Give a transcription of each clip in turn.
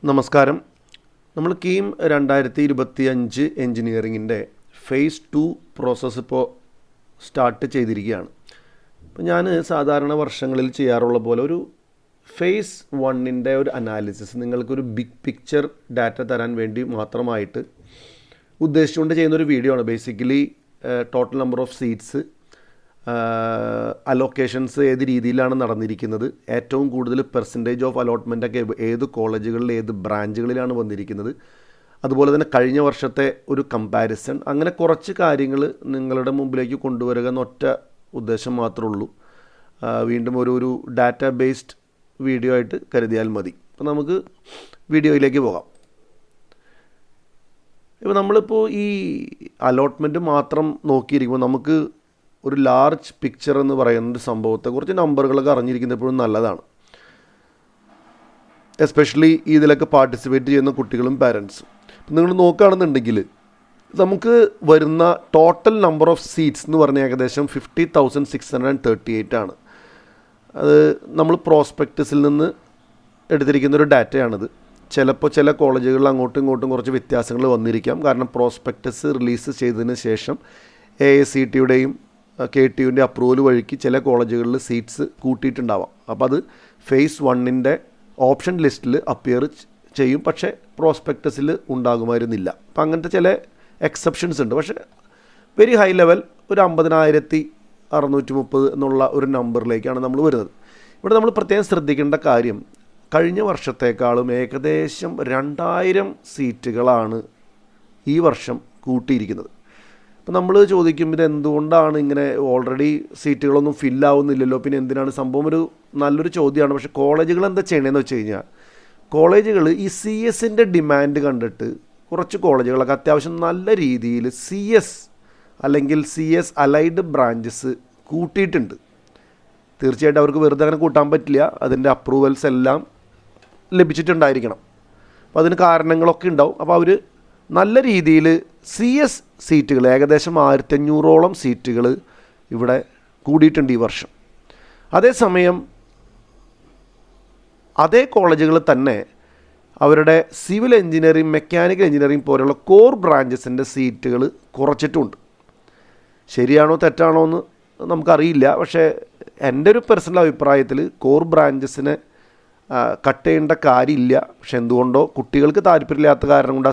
നമസ്കാരം. നമ്മൾ KEAM 2025 എൻജിനീയറിങ്ങിൻ്റെ face 2 process ഇപ്പോൾ സ്റ്റാർട്ട് ചെയ്തിരിക്കുകയാണ്. അപ്പോൾ ഞാൻ സാധാരണ വർഷങ്ങളിൽ ചെയ്യാറുള്ള പോലെ ഒരു ഫേസ് 1ൻ്റെ ഒരു അനാലിസിസ് നിങ്ങൾക്കൊരു ബിഗ് പിക്ചർ ഡാറ്റ തരാൻ വേണ്ടി മാത്രമായിട്ട് ഉദ്ദേശിച്ചുകൊണ്ട് ചെയ്യുന്നൊരു വീഡിയോ ആണ്. Basically total number of seats, allocations ഏത് രീതിയിലാണ് നടന്നിരിക്കുന്നത്, ഏറ്റവും കൂടുതൽ പെർസെൻറ്റേജ് ഓഫ് അലോട്ട്മെൻറ്റൊക്കെ ഏത് കോളേജുകളിൽ ഏത് ബ്രാഞ്ചുകളിലാണ് വന്നിരിക്കുന്നത്, അതുപോലെ തന്നെ കഴിഞ്ഞ വർഷത്തെ ഒരു കമ്പാരിസൺ, അങ്ങനെ കുറച്ച് കാര്യങ്ങൾ നിങ്ങളുടെ മുമ്പിലേക്ക് കൊണ്ടുവരിക എന്നൊറ്റ ഉദ്ദേശം മാത്രമേ ഉള്ളൂ. വീണ്ടും ഒരു ഡാറ്റ ബേസ്ഡ് വീഡിയോ ആയിട്ട് കരുതിയാൽ മതി. അപ്പോൾ നമുക്ക് വീഡിയോയിലേക്ക് പോകാം. ഇപ്പോൾ നമ്മളിപ്പോൾ ഈ അലോട്ട്മെൻറ്റ് മാത്രം നോക്കിയിരിക്കുമ്പോൾ നമുക്ക് ഒരു ലാർജ് പിക്ചർ എന്ന് പറയുന്ന ഒരു സംഭവത്തെ കുറച്ച് നമ്പറുകളൊക്കെ അറിഞ്ഞിരിക്കുന്നത് എപ്പോഴും നല്ലതാണ്. എസ്പെഷ്യലി ഇതിലൊക്കെ പാർട്ടിസിപ്പേറ്റ് ചെയ്യുന്ന കുട്ടികളും പാരൻസും. നിങ്ങൾ നോക്കുകയാണെന്നുണ്ടെങ്കിൽ നമുക്ക് വരുന്ന ടോട്ടൽ നമ്പർ ഓഫ് സീറ്റ്സ് എന്ന് പറഞ്ഞാൽ ഏകദേശം 50,638 ആണ്. അത് നമ്മൾ പ്രോസ്പെക്ടസിൽ നിന്ന് എടുത്തിരിക്കുന്ന ഒരു ഡാറ്റയാണിത്. ചിലപ്പോൾ ചില കോളേജുകളിൽ അങ്ങോട്ടും ഇങ്ങോട്ടും കുറച്ച് വ്യത്യാസങ്ങൾ വന്നിരിക്കാം. കാരണം പ്രോസ്പെക്ടസ് റിലീസ് ചെയ്തതിന് ശേഷം AICTEയുടെയും KTUവിൻ്റെ അപ്രൂവൽ വഴിക്ക് ചില കോളേജുകളിൽ സീറ്റ്സ് കൂട്ടിയിട്ടുണ്ടാവാം. അപ്പോൾ അത് ഫേസ് 1ൻ്റെ ഓപ്ഷൻ ലിസ്റ്റിൽ അപ്പിയർ ചെയ്യും, പക്ഷേ പ്രോസ്പെക്ടസിൽ ഉണ്ടാകുമായിരുന്നില്ല. അപ്പം അങ്ങനത്തെ ചില എക്സെപ്ഷൻസ് ഉണ്ട്. പക്ഷേ വെരി ഹൈ ലെവൽ ഒരു 50,630 എന്നുള്ള ഒരു നമ്പറിലേക്കാണ് നമ്മൾ വരുന്നത്. ഇവിടെ നമ്മൾ പ്രത്യേകം ശ്രദ്ധിക്കേണ്ട കാര്യം, കഴിഞ്ഞ വർഷത്തേക്കാളും ഏകദേശം 2000 സീറ്റുകളാണ് ഈ വർഷം കൂട്ടിയിരിക്കുന്നത്. അപ്പോൾ നമ്മൾ ചോദിക്കും, ഇത് എന്തുകൊണ്ടാണ് ഇങ്ങനെ, ഓൾറെഡി സീറ്റുകളൊന്നും ഫില്ലാവുന്നില്ലല്ലോ, പിന്നെ എന്തിനാണ് സംഭവം? ഒരു നല്ലൊരു ചോദ്യമാണ്. പക്ഷേ കോളേജുകൾ എന്താ ചെയ്യണമെന്ന് വെച്ച് കഴിഞ്ഞാൽ, കോളേജുകൾ ഈ CS ഡിമാൻഡ് കണ്ടിട്ട് കുറച്ച് കോളേജുകളൊക്കെ അത്യാവശ്യം നല്ല രീതിയിൽ CS അല്ലെങ്കിൽ CS അലൈഡ് ബ്രാഞ്ചസ് കൂട്ടിയിട്ടുണ്ട്. തീർച്ചയായിട്ടും അവർക്ക് വെറുതെ അങ്ങനെ കൂട്ടാൻ പറ്റില്ല, അതിൻ്റെ അപ്രൂവൽസ് എല്ലാം ലഭിച്ചിട്ടുണ്ടായിരിക്കണം. അപ്പോൾ അതിന് കാരണങ്ങളൊക്കെ ഉണ്ടാവും. അപ്പോൾ അവർ നല്ല രീതിയിൽ CS സീറ്റുകൾ ഏകദേശം 1500ഓളം സീറ്റുകൾ ഇവിടെ കൂടിയിട്ടുണ്ട് ഈ വർഷം. അതേസമയം അതേ കോളേജുകൾ തന്നെ അവരുടെ സിവിൽ എഞ്ചിനീയറിംഗ്, മെക്കാനിക്കൽ എഞ്ചിനീയറിംഗ് പോലെയുള്ള കോർ ബ്രാഞ്ചസിൻ്റെ സീറ്റുകൾ കുറച്ചിട്ടുമുണ്ട്. ശരിയാണോ തെറ്റാണോ എന്ന് നമുക്കറിയില്ല. പക്ഷേ എൻ്റെ ഒരു പേഴ്സണൽ അഭിപ്രായത്തിൽ കോർ ബ്രാഞ്ചസിനെ കട്ട് ചെയ്യേണ്ട കാര്യമില്ല. പക്ഷെ എന്തുകൊണ്ടോ കുട്ടികൾക്ക് താല്പര്യമില്ലാത്ത കാരണം കൊണ്ട് ആ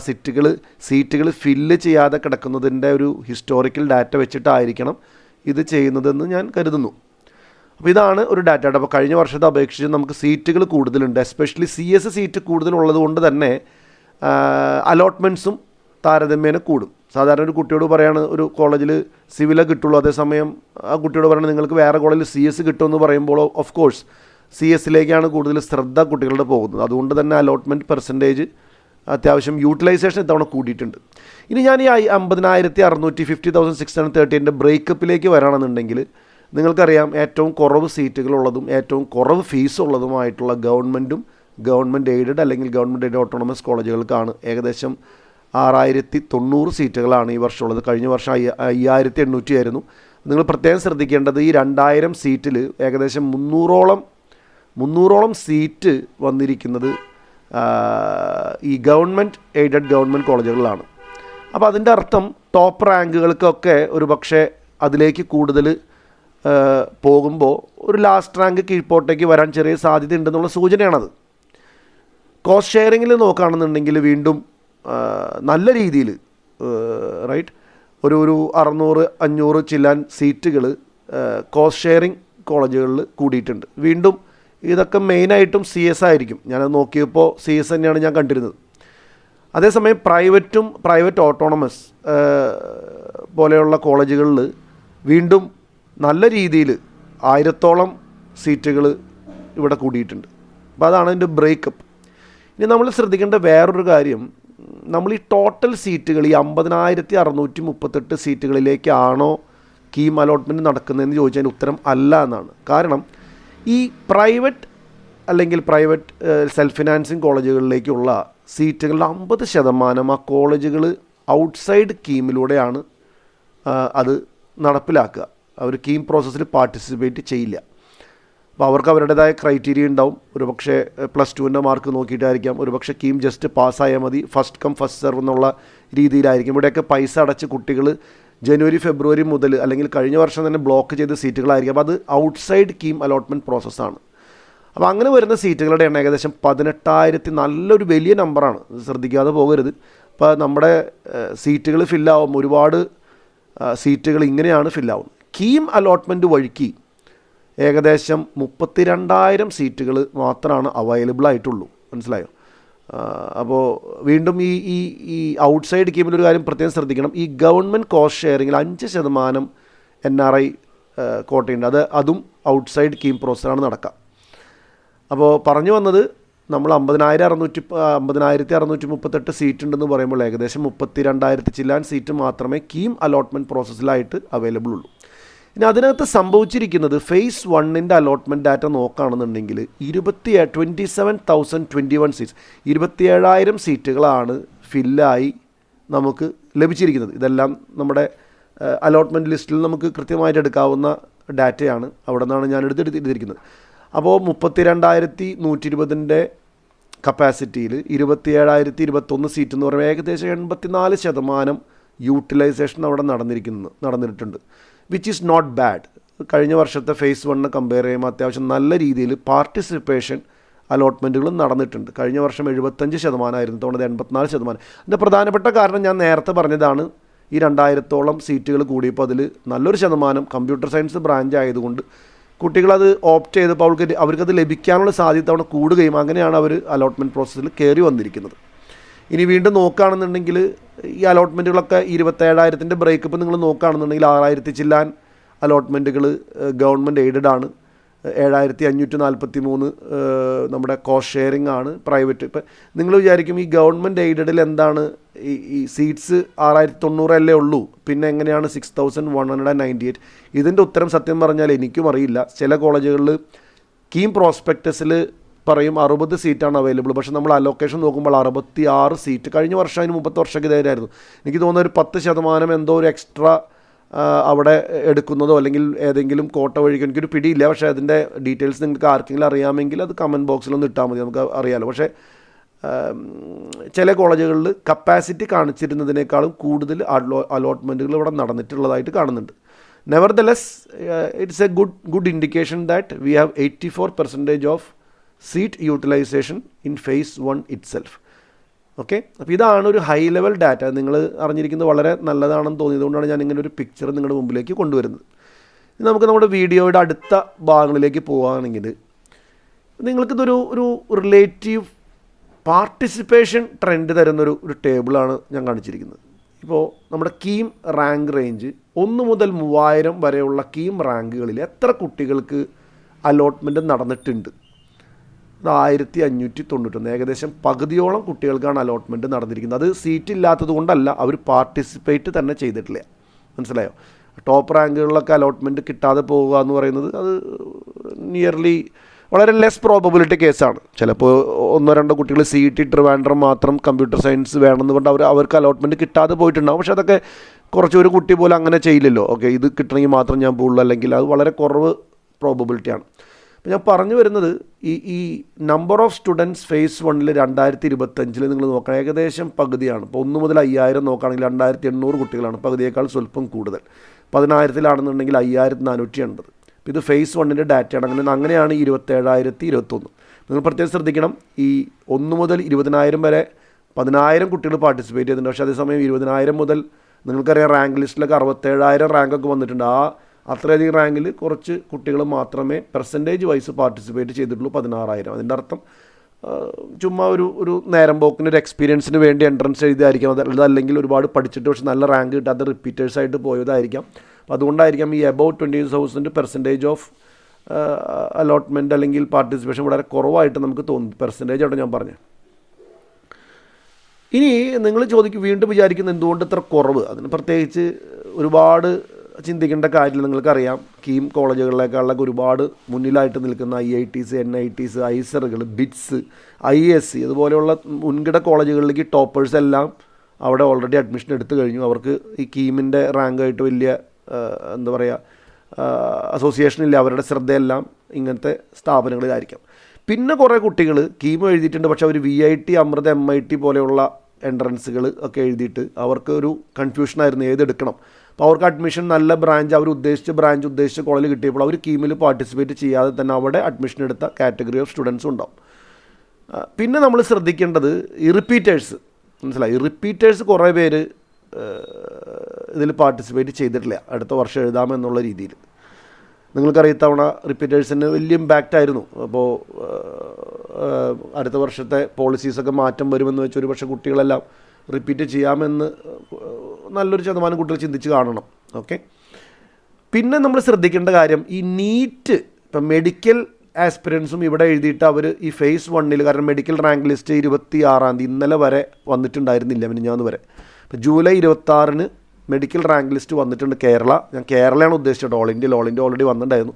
സീറ്റുകൾ ഫില്ല് ചെയ്യാതെ കിടക്കുന്നതിൻ്റെ ഒരു ഹിസ്റ്റോറിക്കൽ ഡാറ്റ വെച്ചിട്ടായിരിക്കണം ഇത് ചെയ്യുന്നതെന്ന് ഞാൻ കരുതുന്നു. അപ്പോൾ ഇതാണ് ഒരു ഡാറ്റ. അപ്പോൾ കഴിഞ്ഞ വർഷത്തെ അപേക്ഷിച്ച് നമുക്ക് സീറ്റുകൾ കൂടുതലുണ്ട്. എസ്പെഷ്യലി CS സീറ്റ് കൂടുതലുള്ളത് കൊണ്ട് തന്നെ അലോട്ട്മെൻറ്റ്സും താരതമ്യേന കൂടും. സാധാരണ ഒരു കുട്ടിയോട് പറയാണ് ഒരു കോളേജിൽ സിവിലേ കിട്ടുള്ളൂ, അതേസമയം ആ കുട്ടിയോട് പറയണത് നിങ്ങൾക്ക് വേറെ കോളേജിൽ CS കിട്ടുമെന്ന് പറയുമ്പോൾ ഓഫ് കോഴ്സ് CS കൂടുതൽ ശ്രദ്ധ കുട്ടികളുടെ പോകുന്നത്. അതുകൊണ്ട് തന്നെ അലോട്ട്മെൻറ്റ് പെർസെൻറ്റേജ് അത്യാവശ്യം യൂട്ടിലൈസേഷൻ ഇത്തവണ കൂടിയിട്ടുണ്ട്. ഇനി ഞാൻ ഈ 50,630 ബ്രേക്കപ്പിലേക്ക് വരാണെന്നുണ്ടെങ്കിൽ നിങ്ങൾക്കറിയാം, ഏറ്റവും കുറവ് സീറ്റുകളുള്ളതും ഏറ്റവും കുറവ് ഫീസ് ഉള്ളതുമായിട്ടുള്ള ഗവൺമെൻറ്റും ഗവൺമെൻറ് എയ്ഡഡ് അല്ലെങ്കിൽ ഗവൺമെൻറ് എയ്ഡഡ് ഓട്ടോണമസ് കോളേജുകൾക്കാണ്. ഏകദേശം 6,090 സീറ്റുകളാണ് ഈ വർഷമുള്ളത്. കഴിഞ്ഞ വർഷം 5,800 ആയിരുന്നു. നിങ്ങൾ പ്രത്യേകം ശ്രദ്ധിക്കേണ്ടത്, ഈ 2000 സീറ്റിൽ ഏകദേശം 300ഓളം സീറ്റ് വന്നിരിക്കുന്നത് ഈ ഗവൺമെൻറ് എയ്ഡഡ് ഗവൺമെൻറ് കോളേജുകളിലാണ്. അപ്പോൾ അതിൻ്റെ അർത്ഥം ടോപ്പ് റാങ്കുകൾക്കൊക്കെ ഒരു പക്ഷേ അതിലേക്ക് കൂടുതൽ പോകുമ്പോൾ ഒരു ലാസ്റ്റ് റാങ്ക് കീഴ്പോട്ടേക്ക് വരാൻ ചെറിയ സാധ്യത ഉണ്ടെന്നുള്ള സൂചനയാണത്. കോസ്റ്റ് ഷെയറിങ്ങിൽ നോക്കുകയാണെന്നുണ്ടെങ്കിൽ വീണ്ടും നല്ല രീതിയിൽ റൈറ്റ് ഒരു 600-500 ചില്ലാൻ സീറ്റുകൾ കോസ്റ്റ് ഷെയറിങ് കോളേജുകളിൽ കൂടിയിട്ടുണ്ട്. വീണ്ടും ഇതൊക്കെ മെയിനായിട്ടും CS ആയിരിക്കും. ഞാനത് നോക്കിയപ്പോൾ CS തന്നെയാണ് ഞാൻ കണ്ടിരുന്നത്. അതേസമയം പ്രൈവറ്റ് ഓട്ടോണമസ് പോലെയുള്ള കോളേജുകളിൽ വീണ്ടും നല്ല രീതിയിൽ 1000ഓളം സീറ്റുകൾ ഇവിടെ കൂടിയിട്ടുണ്ട്. അപ്പോൾ അതാണ് അതിൻ്റെ ബ്രേക്കപ്പ്. ഇനി നമ്മൾ ശ്രദ്ധിക്കേണ്ട വേറൊരു കാര്യം, നമ്മൾ ഈ ടോട്ടൽ സീറ്റുകൾ ഈ 50,638 സീറ്റുകളിലേക്കാണോ കീം അലോട്ട്മെൻറ്റ് നടക്കുന്നതെന്ന് ചോദിച്ചതിന് ഉത്തരം അല്ല എന്നാണ്. കാരണം ഈ പ്രൈവറ്റ് സെൽഫ് ഫിനാൻസിങ് കോളേജുകളിലേക്കുള്ള സീറ്റുകളുടെ 50% ആ കോളേജുകൾ ഔട്ട്സൈഡ് കീമിലൂടെയാണ് അത് നടപ്പിലാക്കുക. അവർ കീം പ്രോസസ്സിൽ പാർട്ടിസിപ്പേറ്റ് ചെയ്യില്ല. അപ്പോൾ അവർക്ക് അവരുടേതായ ക്രൈറ്റീരിയ ഉണ്ടാവും. ഒരുപക്ഷെ +2 മാർക്ക് നോക്കിയിട്ടായിരിക്കാം, ഒരുപക്ഷെ കീം ജസ്റ്റ് പാസ്സായാൽ മതി, ഫസ്റ്റ് കം ഫസ്റ്റ് സെർവ് എന്നുള്ള രീതിയിലായിരിക്കും. ഇവിടെയൊക്കെ പൈസ അടച്ച് കുട്ടികൾ ജനുവരി ഫെബ്രുവരി മുതൽ അല്ലെങ്കിൽ കഴിഞ്ഞ വർഷം തന്നെ ബ്ലോക്ക് ചെയ്ത സീറ്റുകളായിരിക്കും. അപ്പോൾ അത് ഔട്ട്സൈഡ് കീം അലോട്ട്മെൻറ്റ് പ്രോസസ്സാണ്. അപ്പോൾ അങ്ങനെ വരുന്ന സീറ്റുകളുടെ എണ്ണം ഏകദേശം 18,000, നല്ലൊരു വലിയ നമ്പറാണ്, ശ്രദ്ധിക്കാതെ പോകരുത്. അപ്പോൾ നമ്മുടെ സീറ്റുകൾ ഫില്ലാവും, ഒരുപാട് സീറ്റുകൾ ഇങ്ങനെയാണ് ഫില്ലാവും. കീം അലോട്ട്മെൻറ്റ് വഴിക്ക് ഏകദേശം 32,000 സീറ്റുകൾ മാത്രമാണ് അവൈലബിൾ ആയിട്ടുള്ളൂ. മനസ്സിലായോ? അപ്പോൾ വീണ്ടും ഈ ഔട്ട്സൈഡ് കീമിലൊരു കാര്യം പ്രത്യേകം ശ്രദ്ധിക്കണം. ഈ ഗവൺമെൻറ് കോസ്റ്റ് ഷെയറിങ്ങിൽ 5% NRI കോട്ടയുണ്ട്. അതും ഔട്ട്സൈഡ് കീം പ്രോസസ്സാണ് നടക്കുക. അപ്പോൾ പറഞ്ഞു വന്നത്, നമ്മൾ 50,638 സീറ്റ് ഉണ്ടെന്ന് പറയുമ്പോൾ ഏകദേശം 32,000 ചില്ലാൻ സീറ്റ് മാത്രമേ കീം അലോട്ട്മെൻറ്റ് പ്രോസസ്സിലായിട്ട് അവൈലബിൾ ഉള്ളൂ. ഇനി അതിനകത്ത് സംഭവിച്ചിരിക്കുന്നത് ഫേസ് 1 അലോട്ട്മെൻറ്റ് ഡാറ്റ നോക്കുകയാണെന്നുണ്ടെങ്കിൽ 27,021 സീറ്റ്സ്, 27,000 സീറ്റുകളാണ് ഫില്ലായി നമുക്ക് ലഭിച്ചിരിക്കുന്നത്. ഇതെല്ലാം നമ്മുടെ അലോട്ട്മെൻറ്റ് ലിസ്റ്റിൽ നമുക്ക് കൃത്യമായിട്ട് എടുക്കാവുന്ന ഡാറ്റയാണ്. അവിടെ നിന്നാണ് ഞാൻ എടുത്തിരിക്കുന്നത്. അപ്പോൾ 32,120 കപ്പാസിറ്റിയിൽ 27,021 സീറ്റ് എന്ന് പറയുമ്പോൾ ഏകദേശം 84% യൂട്ടിലൈസേഷൻ അവിടെ നടന്നിട്ടുണ്ട്, വിച്ച് ഈസ് നോട്ട് ബാഡ്. കഴിഞ്ഞ വർഷത്തെ ഫേസ് 1 കമ്പയർ ചെയ്യുമ്പോൾ അത്യാവശ്യം നല്ല രീതിയിൽ പാർട്ടിസിപ്പേഷൻ അലോട്ട്മെൻറ്റുകളും നടന്നിട്ടുണ്ട്. കഴിഞ്ഞ വർഷം 75% തവണ 84%. അതിൻ്റെ പ്രധാനപ്പെട്ട കാരണം ഞാൻ നേരത്തെ പറഞ്ഞതാണ്, ഈ 2,000-ഓളം സീറ്റുകൾ കൂടിയപ്പോൾ അതിൽ നല്ലൊരു ശതമാനം കമ്പ്യൂട്ടർ സയൻസ് ബ്രാഞ്ച് ആയതുകൊണ്ട് കുട്ടികളത് ഓപ്റ്റ് ചെയ്തപ്പോൾ അവർക്കത് ലഭിക്കാനുള്ള സാധ്യത അവിടെ കൂടുകയും അങ്ങനെയാണ് അവർ അലോട്ട്മെൻറ്റ് പ്രോസസ്സിൽ കയറി വന്നിരിക്കുന്നത്. ഇനി വീണ്ടും നോക്കുകയാണെന്നുണ്ടെങ്കിൽ ഈ അലോട്ട്മെൻറ്റുകളൊക്കെ 27,000 ബ്രേക്കപ്പ് നിങ്ങൾ നോക്കുകയാണെന്നുണ്ടെങ്കിൽ 6,000 ചില്ലാൻ അലോട്ട്മെൻറ്റുകൾ ഗവൺമെൻറ് എയ്ഡഡ് ആണ്, 7,543 നമ്മുടെ കോസ്റ്റ് ഷെയറിംഗ് ആണ് പ്രൈവറ്റ്. ഇപ്പം നിങ്ങൾ വിചാരിക്കും ഈ ഗവൺമെൻറ് എയ്ഡഡിൽ എന്താണ് ഈ സീറ്റ്സ് 6,090 അല്ലേ ഉള്ളൂ, പിന്നെ എങ്ങനെയാണ് 6,198? ഇതിൻ്റെ ഉത്തരം സത്യം പറഞ്ഞാൽ എനിക്കും അറിയില്ല. ചില കോളേജുകളിൽ കീം പ്രോസ്പെക്ടസിൽ പറയും 60 സീറ്റാണ് അവൈലബിൾ, പക്ഷേ നമ്മൾ അലോക്കേഷൻ നോക്കുമ്പോൾ 66 സീറ്റ്. കഴിഞ്ഞ വർഷം അതിന് മുമ്പത്തെ വർഷമൊക്കെ ഇതായിരുന്നു. എനിക്ക് തോന്നുന്ന ഒരു 10% എന്തോ ഒരു എക്സ്ട്രാ അവിടെ എടുക്കുന്നതോ അല്ലെങ്കിൽ ഏതെങ്കിലും കോട്ട വഴിക്ക് എനിക്കൊരു പിടിയില്ല. പക്ഷേ അതിൻ്റെ ഡീറ്റെയിൽസ് നിങ്ങൾക്ക് ആർക്കെങ്കിലും അറിയാമെങ്കിൽ അത് കമൻറ്റ് ബോക്സിലൊന്ന് ഇട്ടാൽ മതി, നമുക്ക് അറിയാമല്ലോ. പക്ഷേ ചില കോളേജുകളിൽ കപ്പാസിറ്റി കാണിച്ചിരുന്നതിനേക്കാളും കൂടുതൽ അലോട്ട്മെൻറ്റുകൾ ഇവിടെ നടന്നിട്ടുള്ളതായിട്ട് കാണുന്നുണ്ട്. Nevertheless it's a good indication that we have 84% of seat utilization in phase 1 itself. Okay, അപ്പോൾ ഇതാണ് ഒരു ഹൈ ലെവൽ ഡാറ്റ. നിങ്ങൾ അറിഞ്ഞിരിക്കുന്നത് വളരെ നല്ലതാണെന്ന് തോന്നിയതുകൊണ്ടാണ് ഞാൻ ഇങ്ങനെ ഒരു പിക്ചർ നിങ്ങളുടെ മുമ്പിലേക്ക് കൊണ്ടുവരുന്നത്. ഇനി നമുക്ക് നമ്മുടെ വീഡിയോയുടെ അടുത്ത ഭാഗങ്ങളിലേക്ക് പോവുകയാണെങ്കിൽ നിങ്ങൾക്കിതൊരു റിലേറ്റീവ് പാർട്ടിസിപ്പേഷൻ ട്രെൻഡ് തരുന്നൊരു ടേബിളാണ് ഞാൻ കാണിച്ചിരിക്കുന്നത്. ഇപ്പോൾ നമ്മുടെ കീം റാങ്ക് റേഞ്ച് 1 മുതൽ 3,000 വരെയുള്ള കീം റാങ്കുകളിൽ എത്ര കുട്ടികൾക്ക് അലോട്ട്മെൻറ്റ് നടന്നിട്ടുണ്ട്? 1,591, ഏകദേശം പകുതിയോളം കുട്ടികൾക്കാണ് അലോട്ട്മെൻറ്റ് നടന്നിരിക്കുന്നത്. അത് സീറ്റ് ഇല്ലാത്തത് കൊണ്ടല്ല, അവർ പാർട്ടിസിപ്പേറ്റ് തന്നെ ചെയ്തിട്ടില്ല. മനസ്സിലായോ? ടോപ്പ് റാങ്കുകളിലൊക്കെ അലോട്ട്മെൻറ്റ് കിട്ടാതെ പോവുക എന്ന് പറയുന്നത് അത് നിയർലി വളരെ ലെസ് പ്രോബബിലിറ്റി കേസാണ്. ചിലപ്പോൾ 1-2 കുട്ടികൾ CET ട്രിവാൻഡ്രം മാത്രം കമ്പ്യൂട്ടർ സയൻസ് വേണമെന്ന് പറഞ്ഞാൽ അവർക്ക് അലോട്ട്മെൻറ്റ് കിട്ടാതെ പോയിട്ടുണ്ടാകും. പക്ഷേ അതൊക്കെ കുറച്ചൊരു കുട്ടി പോലും അങ്ങനെ ചെയ്യില്ലല്ലോ. ഓക്കെ, ഇത് കിട്ടണമെങ്കിൽ മാത്രം ഞാൻ പോകുള്ളൂ, അല്ലെങ്കിൽ അത് വളരെ കുറവ് പ്രോബബിലിറ്റിയാണ്. അപ്പോൾ ഞാൻ പറഞ്ഞു വരുന്നത് ഈ നമ്പർ ഓഫ് സ്റ്റുഡൻസ് ഫേസ് 1 2025 നിങ്ങൾ നോക്കണം, ഏകദേശം പകുതിയാണ്. ഇപ്പോൾ 1 മുതൽ 5,000 നോക്കുകയാണെങ്കിൽ 2,800 കുട്ടികളാണ്, പകുതിയേക്കാൾ സ്വല്പം കൂടുതൽ. 10,000-ലാണെന്നുണ്ടെങ്കിൽ 5,480. അപ്പോൾ ഇത് ഫേസ് 1 ഡാറ്റയാണ്. അങ്ങനെയാണ് 27,021. നിങ്ങൾ പ്രത്യേകം ശ്രദ്ധിക്കണം, ഈ 1 മുതൽ 20,000 വരെ 10,000 കുട്ടികൾ പാർട്ടിസിപ്പേറ്റ് ചെയ്തിട്ടുണ്ട്. പക്ഷേ അതേസമയം 20,000 മുതൽ നിങ്ങൾക്കറിയാം റാങ്ക് ലിസ്റ്റിലൊക്കെ 67,000 റാങ്കൊക്കെ വന്നിട്ടുണ്ട്. അത്രയധികം റാങ്കിൽ കുറച്ച് കുട്ടികൾ മാത്രമേ പെർസെൻറ്റേജ് വൈസ് പാർട്ടിസിപ്പേറ്റ് ചെയ്തിട്ടുള്ളൂ, 16,000. അതിൻ്റെ അർത്ഥം ചുമ്മാ ഒരു നേരം പോക്കിന് ഒരു എക്സ്പീരിയൻസിന് വേണ്ടി എൻട്രൻസ് എഴുതിയായിരിക്കാം, അതല്ലെങ്കിൽ ഒരുപാട് പഠിച്ചിട്ട് പക്ഷേ നല്ല റാങ്ക് കിട്ടാതെ റിപ്പീറ്റേഴ്സായിട്ട് പോയതായിരിക്കാം. അപ്പോൾ അതുകൊണ്ടായിരിക്കാം ഈ അബൌട്ട് 20,000 പെർസെൻറ്റേജ് ഓഫ് അലോട്ട്മെൻറ്റ് അല്ലെങ്കിൽ പാർട്ടിസിപ്പേഷൻ വളരെ കുറവായിട്ട് നമുക്ക് തോന്നുന്നു. പെർസെൻറ്റേജ് അവിടെ ഞാൻ പറഞ്ഞു. ഇനി നിങ്ങൾ ചോദിക്കും, വീണ്ടും വിചാരിക്കുന്നത് എന്തുകൊണ്ട് ഇത്ര കുറവ്? അതിന് പ്രത്യേകിച്ച് ഒരുപാട് ചിന്തിക്കേണ്ട കാര്യമില്ല. നിങ്ങൾക്കറിയാം, കീം കോളേജുകളിലേക്കാളൊക്കെ ഒരുപാട് മുന്നിലായിട്ട് നിൽക്കുന്ന IITs, NITs, ഐസറുകൾ, ബിറ്റ്സ്, ISc അതുപോലെയുള്ള മുൻകിട കോളേജുകളിലേക്ക് ടോപ്പേഴ്സ് എല്ലാം അവിടെ ഓൾറെഡി അഡ്മിഷൻ എടുത്തു കഴിഞ്ഞു. അവർക്ക് ഈ കീമിൻ്റെ റാങ്കായിട്ട് വലിയ എന്താ പറയുക അസോസിയേഷനില്ല, അവരുടെ ശ്രദ്ധയെല്ലാം ഇങ്ങനത്തെ സ്ഥാപനങ്ങളിലായിരിക്കാം. പിന്നെ കുറേ കുട്ടികൾ കീമോ എഴുതിയിട്ടുണ്ട്, പക്ഷേ അവർ VIT, അമൃത, MIT പോലെയുള്ള എൻട്രൻസുകൾ ഒക്കെ എഴുതിയിട്ട് അവർക്ക് ഒരു കൺഫ്യൂഷനായിരുന്നു ഏതെടുക്കണം. അപ്പോൾ അവർക്ക് അഡ്മിഷൻ നല്ല ബ്രാഞ്ച്, അവർ ഉദ്ദേശിച്ച കോളേജിൽ കിട്ടിയപ്പോൾ അവർ കീമിൽ പാർട്ടിസിപ്പേറ്റ് ചെയ്യാതെ തന്നെ അവിടെ അഡ്മിഷൻ എടുത്ത കാറ്റഗറി ഓഫ് സ്റ്റുഡൻസും ഉണ്ടാവും. പിന്നെ നമ്മൾ ശ്രദ്ധിക്കേണ്ടത് ഈ റിപ്പീറ്റേഴ്സ്, മനസ്സിലായി, റിപ്പീറ്റേഴ്സ് കുറേ പേര് ഇതിൽ പാർട്ടിസിപ്പേറ്റ് ചെയ്തിട്ടില്ല, അടുത്ത വർഷം എഴുതാമെന്നുള്ള രീതിയിൽ. നിങ്ങൾക്കറിയാം ഇത്തവണ റിപ്പീറ്റേഴ്സിന് വലിയ ഇമ്പാക്റ്റ് ആയിരുന്നു. അപ്പോൾ അടുത്ത വർഷത്തെ പോളിസീസൊക്കെ മാറ്റം വരുമെന്ന് വെച്ച് ഒരു പക്ഷേ കുട്ടികളെല്ലാം റിപ്പീറ്റ് ചെയ്യാമെന്ന് നല്ലൊരു ശതമാനം കുട്ടികൾ ചിന്തിച്ച് കാണണം. ഓക്കെ, പിന്നെ നമ്മൾ ശ്രദ്ധിക്കേണ്ട കാര്യം ഈ നീറ്റ്, ഇപ്പം മെഡിക്കൽ ആസ്പിരൻസും ഇവിടെ എഴുതിയിട്ട് അവർ ഈ ഫേസ് 1 കാരണം മെഡിക്കൽ റാങ്ക് ലിസ്റ്റ് 26-ാം തീയതി ഇന്നലെ വരെ വന്നിട്ടുണ്ടായിരുന്നില്ല, മിനിഞ്ഞാന്ന് വരെ. ഇപ്പോൾ ജൂലൈ 26-ന് മെഡിക്കൽ റാങ്ക് ലിസ്റ്റ് വന്നിട്ടുണ്ട്. ഞാൻ കേരളയാണ് ഉദ്ദേശിച്ചത്, ഓൾ ഇന്ത്യ ഓൾറെഡി വന്നിട്ടുണ്ടായിരുന്നു.